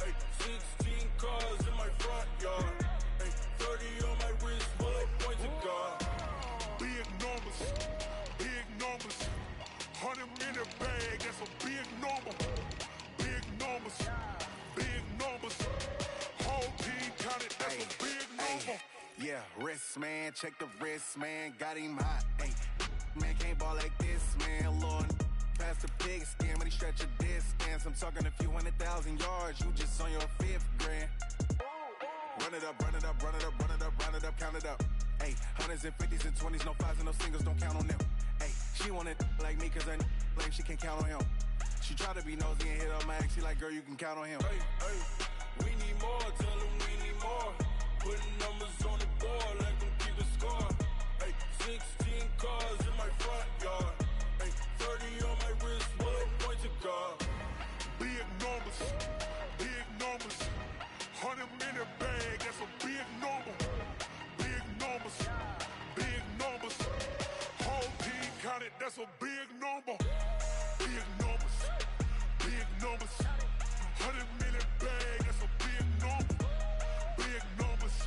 Hey, 16 cars in my front yard. Hey, 30 on my wrist, bullet points to God. Big numbers, big numbers. 100 in the bag, that's a big number. Big numbers, big numbers. Whole team counted, that's a big number. Yeah, wrist man, check the wrist man, got him hot. Ay, man can't ball like this, man. Lord, past the pig skin, but he stretch a distance. I'm talking a few 100,000 yards, you just on your 5th grand. Run it up, run it up, run it up, run it up, run it up, count it up. Ay, 100s and 50s and 20s, no 5s and no singles, don't count on them. Ay, she want it like me, cause her like she can count on him. She try to be nosy and hit up my ex, she like, girl, you can count on him. Hey, hey, we need more, tell them we need more. Putting numbers on the board, let them keep a score. Hey, 16 cars in my front yard. Hey, 30 on my wrist, bullet points to God. Big numbers, big numbers. 100 in the bag, that's a big number. Big numbers, big numbers. Whole team counted, that's a big number. Big numbers, big numbers. 100 in the bag, that's a big number. Big numbers,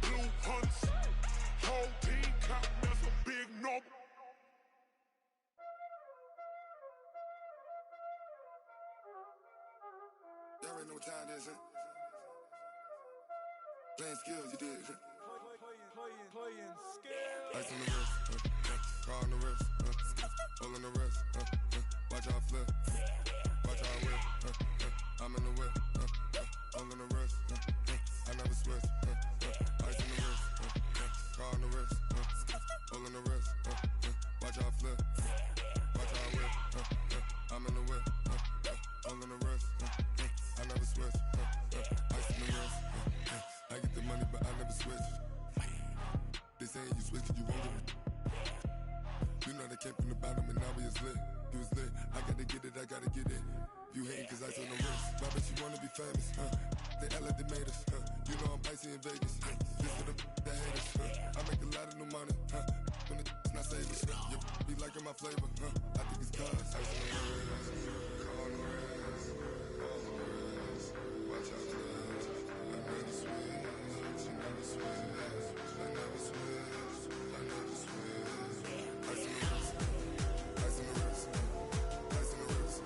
blue hunts. Whole team counting, that's a big number. Y'all already know what time it is, huh? Playing skills, you did. Playing skills. Ice on the wrist, car on the wrist, hole in the wrist, watch how I flip, watch how I whip, I'm in the whip, hole in the wrist, I never switch, ice on the wrist, car on the wrist, hole in the wrist, watch how I flip, watch how I whip, I'm in the whip, hole in the wrist, I never switch, ice on the wrist, I get the money but I never switch. They saying you switch 'cause you won't get it. You know they came from the bottom and now we is lit. You was lit, I gotta get it, I gotta get it. You hating 'cause I told no wrist. Why bet you wanna be famous, They Ella they made us, You know I'm icy in Vegas, This for the that hate us, I make a lot of new money, When it's not savings, You be liking my flavor, I think it's cause ice on the wrist, on the wrist, on the wrist. Watch out, cuz I never switch, you never switch. I never switch, I never switch. Ice on the wrist, ice on the wrist, ice on the wrist, ice on the wrist, ice on the wrist,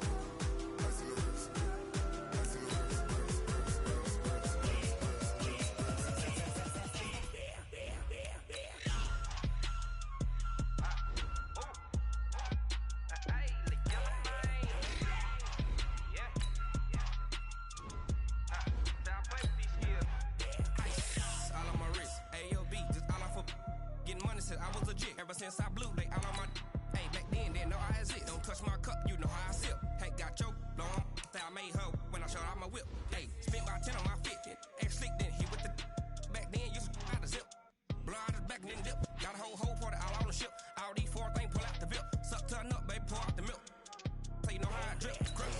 I was legit ever since I blew they all on my. Hey, back then didn't know I exist. Don't touch my cup, you know how I sip. Hey, got choked, long. I made her when I showed out my whip. Hey, spent about 10 on my 50. Ex slick then hit with the. Back then used to out the zip. Blow out his back and then dip. Got a whole party all on the ship. All these 4 things pull out the VIP. Suck turn up, baby, pour out the milk. So you know how I drip. Crush.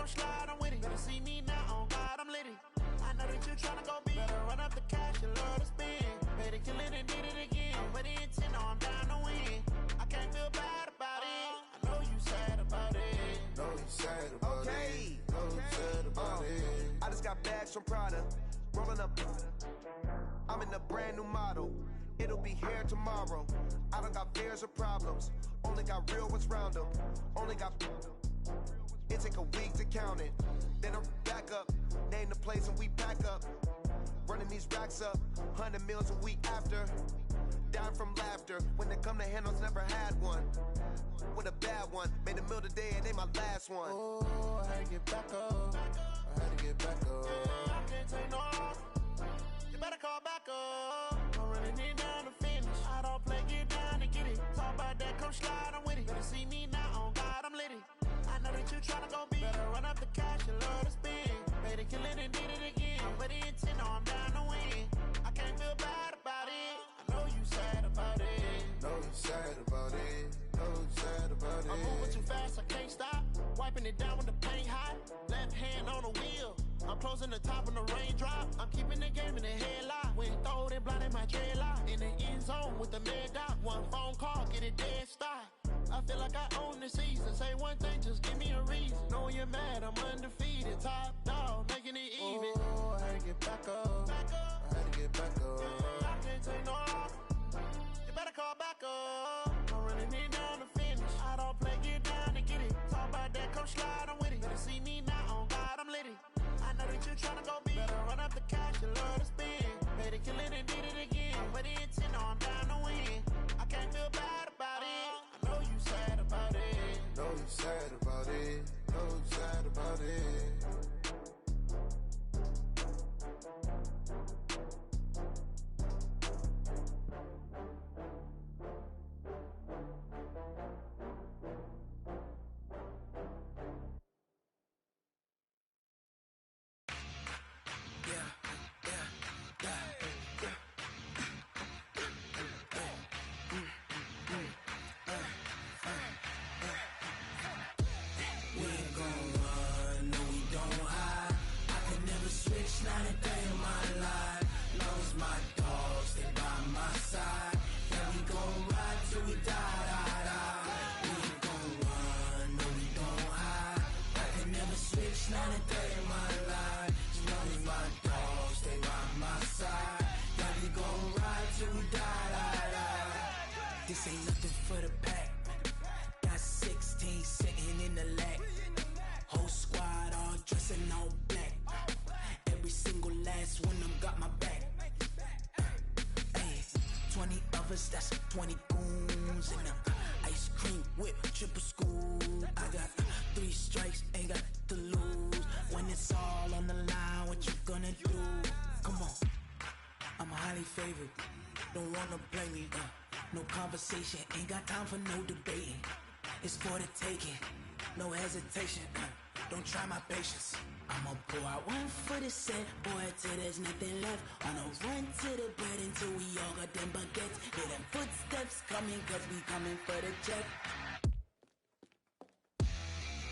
come slide, I'm with it. Better see me now, on God, I'm litty. I know that you tryna go big. Better run up the cash, you love to spend. Better kill it and did it again. But the intent, no, I'm down to win. I can't feel bad about it. I know you sad about it. Know you sad about it. Know you sad about it. I just got bags from Prada. Rolling up. I'm in a brand new model. It'll be here tomorrow. I don't got fears or problems. Only got real ones round them. Only got. It take a week to count it. Then I'm back up. Name the place and we pack up. Running these racks up. 100 meals a week after. Down from laughter. When they come to handles, never had one. With a bad one. Made a meal today and they my last one. Oh, I had to get back up. I had to get back up. I can't take no off. You better call back up. I'm running it down to finish. I don't play, get down and get it. Talk about that, come slide, I'm with it. Better see me now, on God, I'm litty. I know that you tryna go big. Better run up the cash, you love to spend. Better kill it and did it again. But the intent, no, I'm down to win. I can't feel bad about it. I know you sad about it. Know you sad about it. Know you sad about it. I'm moving too fast, I can't stop. Wiping it down with the paint hot. Left hand on the wheel. I'm closing the top when the raindrop. I'm keeping the game in the headlock. When throwed and blinded my dreadlock. In the end zone with the mad dot. One phone call, get it dead stop. I feel like I own the season. Say one thing, just give me a reason. Knowing you're mad, I'm undefeated. Top dog, making it even. Oh, I had to get back up. I had to get back up. I can't take no off. You better call back up. I'm running it down to finish. I don't play, get down to get it. Talk about that, come slide, I'm with it. Better see me now, on God, I'm litty. I know that you tryna go big. Better run up the cash, you love to spend. Better kill it and did it again. But the intent, no, I'm down to win. I can't feel bad about it. I know you sad about it. Know you sad about it. Know you sad about it. This ain't nothing for the pack. Got 16 sitting in the lag. Whole squad all dressing all black. Every single last one of them got my back. Hey, 20 of us, that's 20 goons in them. Ice cream whip, triple school. I got 3 strikes, ain't got to lose. When it's all on the line, what you gonna do? Come on, I'm highly favored. Don't wanna play me, no conversation, ain't got time for no debating. It's for the taking, no hesitation. Don't try my patience. I'ma pour out one for the set, boy, till there's nothing left. On a run to the bread until we all got them baguettes. Hear them footsteps coming, cause we coming for the check.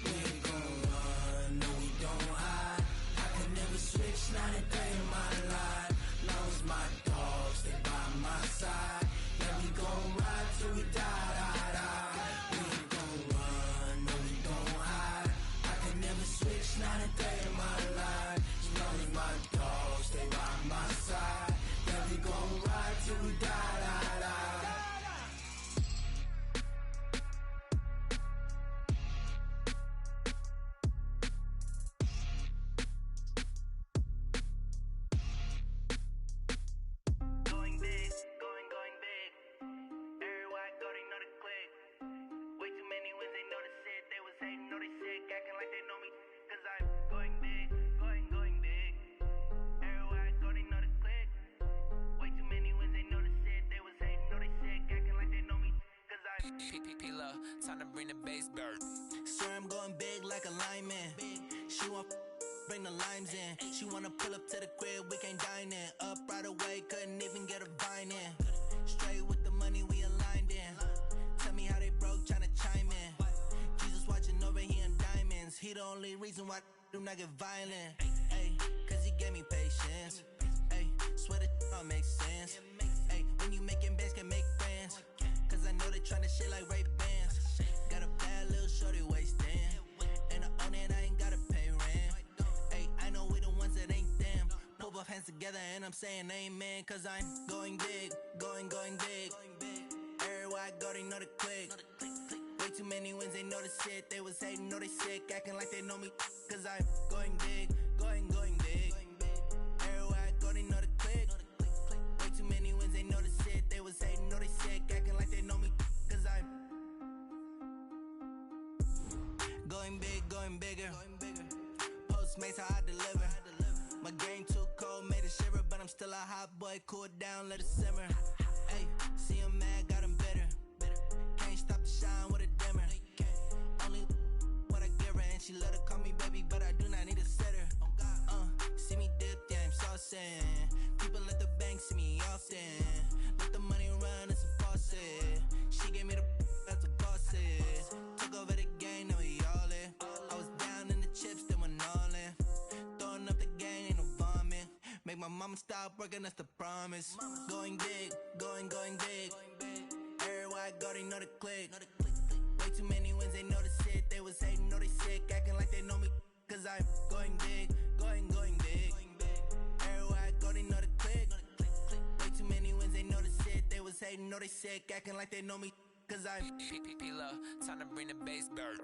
We ain't gon' run, no we don't hide. I can never switch, not a day in my life. Long as my dogs, they by my side. Yeah, we gon' ride till we die, die, die. We ain't gon' run, no we don't hide. I can never switch, not a day in my life. As long as my dogs, they by my side. Yeah, we gon' ride till we die, die, die. Going big, going big. Everywhere I go, they know the click. Way too many wins, they know the shit. They was hating, know they sick, acting like they know me. Cause I'm going big, going big. Everywhere I go, they know the click. Way too many wins, they know the shit. They was hating, know they sick, acting like they know me. Cause I'm P-P-P-Love, time to bring the bass bird. Swear I'm going big like a lineman. She want bring the limes in. She wanna pull up to the crib, we can't dine in. Up right away, couldn't even get a vine in. Straight with the money we aligned in. Tell me how they broke, tryna chime in. Jesus watching over here in diamonds. He the only reason why I do not get violent. Ay, cause he gave me patience. Ay, swear that don't make sense. Ay, when you making bands, can make friends. Cause I know they tryna shit like Ray Bans. Got a bad little shorty wasting. And I own it, I ain't gotta pay rent. Ay, I know we the ones that ain't them. Pull both hands together and I'm saying amen. Cause I'm going big, going big. Everywhere I go, they know the click. Way too many wins, they know the shit. They was hating, know they sick, acting like they know me. Cause I'm going big, going big. Everywhere I go, they know the click. Way too many wins, they know the shit. They was hating, know they sick, acting like they know me. Cause I'm going big, going bigger. Postmates, how I deliver. My game too cold, made it shiver. But I'm still a hot boy, cool it down, let it simmer. Ay, see him mad, got him bitter. Can't stop the shine with a dimmer. Only what I give her, and she let her call me baby, but I do not need a sitter. See me dip, yeah, I'm saucing. People at the bank see me often. Let the money run, it's a faucet. She gave me the that's a boss it. Took over the game, now we all in. I was down in the chips, then went all in. Throwing up the game, ain't no vomit. Make my mama stop working, that's the promise. Going big, going big. Everywhere I go, they know the click. Way too many wins, they know the shit. They was hating, know they sick, acting like they know me. Cause I'm going big, going big. Everywhere I go, they know the click. Way too many wins, they know the shit. They was hating, know they sick, acting like they know me. Cause I'm P-Love, time to bring the bass bird.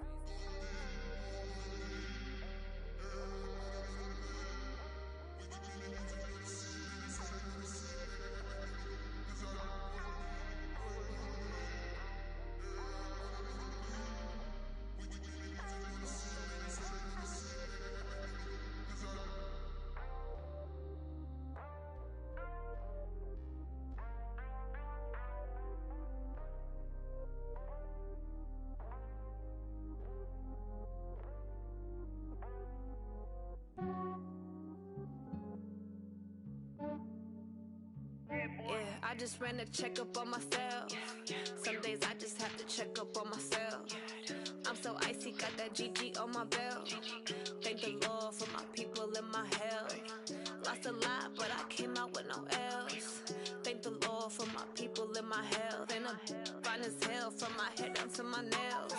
I just ran a checkup on myself. Some days I just have to check up on myself. I'm so icy, got that GG on my belt. Thank the Lord for my people and my health. Lost a lot, but I came out with no else. Thank the Lord for my people and my health. And I'm fine as hell from my head down to my nails.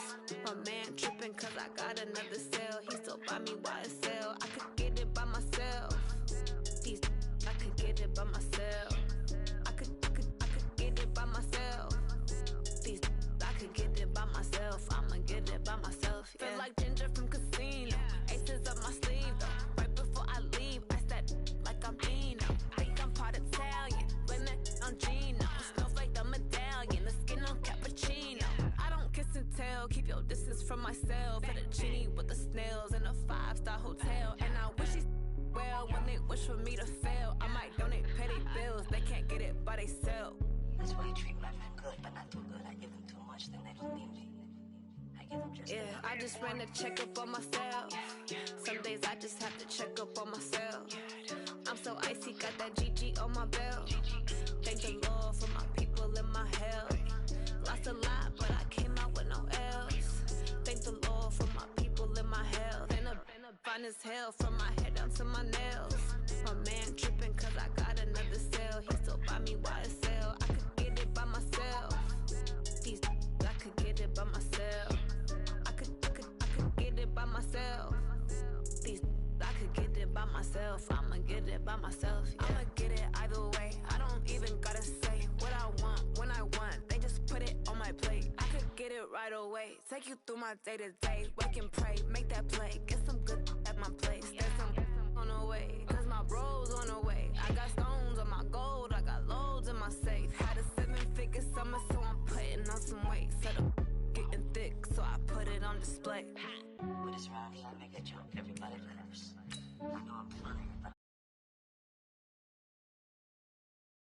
My man tripping cause I got another cell. He still buy me YSL. I could get it by myself. I could get it by myself. I could get it by myself. I could get it by myself. I'ma get it by myself. Yeah. Feel like Ginger from Casino. Aces up my sleeve though. Right before I leave, I said like I'm Dino. Think I'm part Italian. Blame it on Gino. Snowflake the medallion. The skin on cappuccino. I don't kiss and tell. Keep your distance from myself. Hit a genie with the snails in a 5-star hotel. And I wish he's well when they wish for me to fail. I might donate, pay their bills. They can't get it by they self. That's why you treat women good, but not too good. I give them too much, then they don't need me. I give them just enough. I just ran a checkup on myself. Some days I just have to check up on myself. I'm so icy, got that GG on my belt. Thank the Lord for my people and my health. Lost a lot, but I came out with no else. Thank the Lord for my people and my health. And I'm fine as hell from my head down to my nails. My man tripping cause I got another cell. He still buy me YSL. I could get it by myself. I could get it by myself. I could get it by myself. I could get it by myself. I'ma get it by myself. Yeah. I'ma get it either way. I don't even gotta say what I want when I want. They just put it on my plate. I could get it right away. Take you through my day to day. Wake and pray, make that play. Get some good at my place. There's some on the way. Cause my bros on the way. I got stones on my gold. I got loads in my safe. Had a 7-figure summer, so I'm putting on some weight. Set up getting thick, so I put it on display. With this round, I make a jump every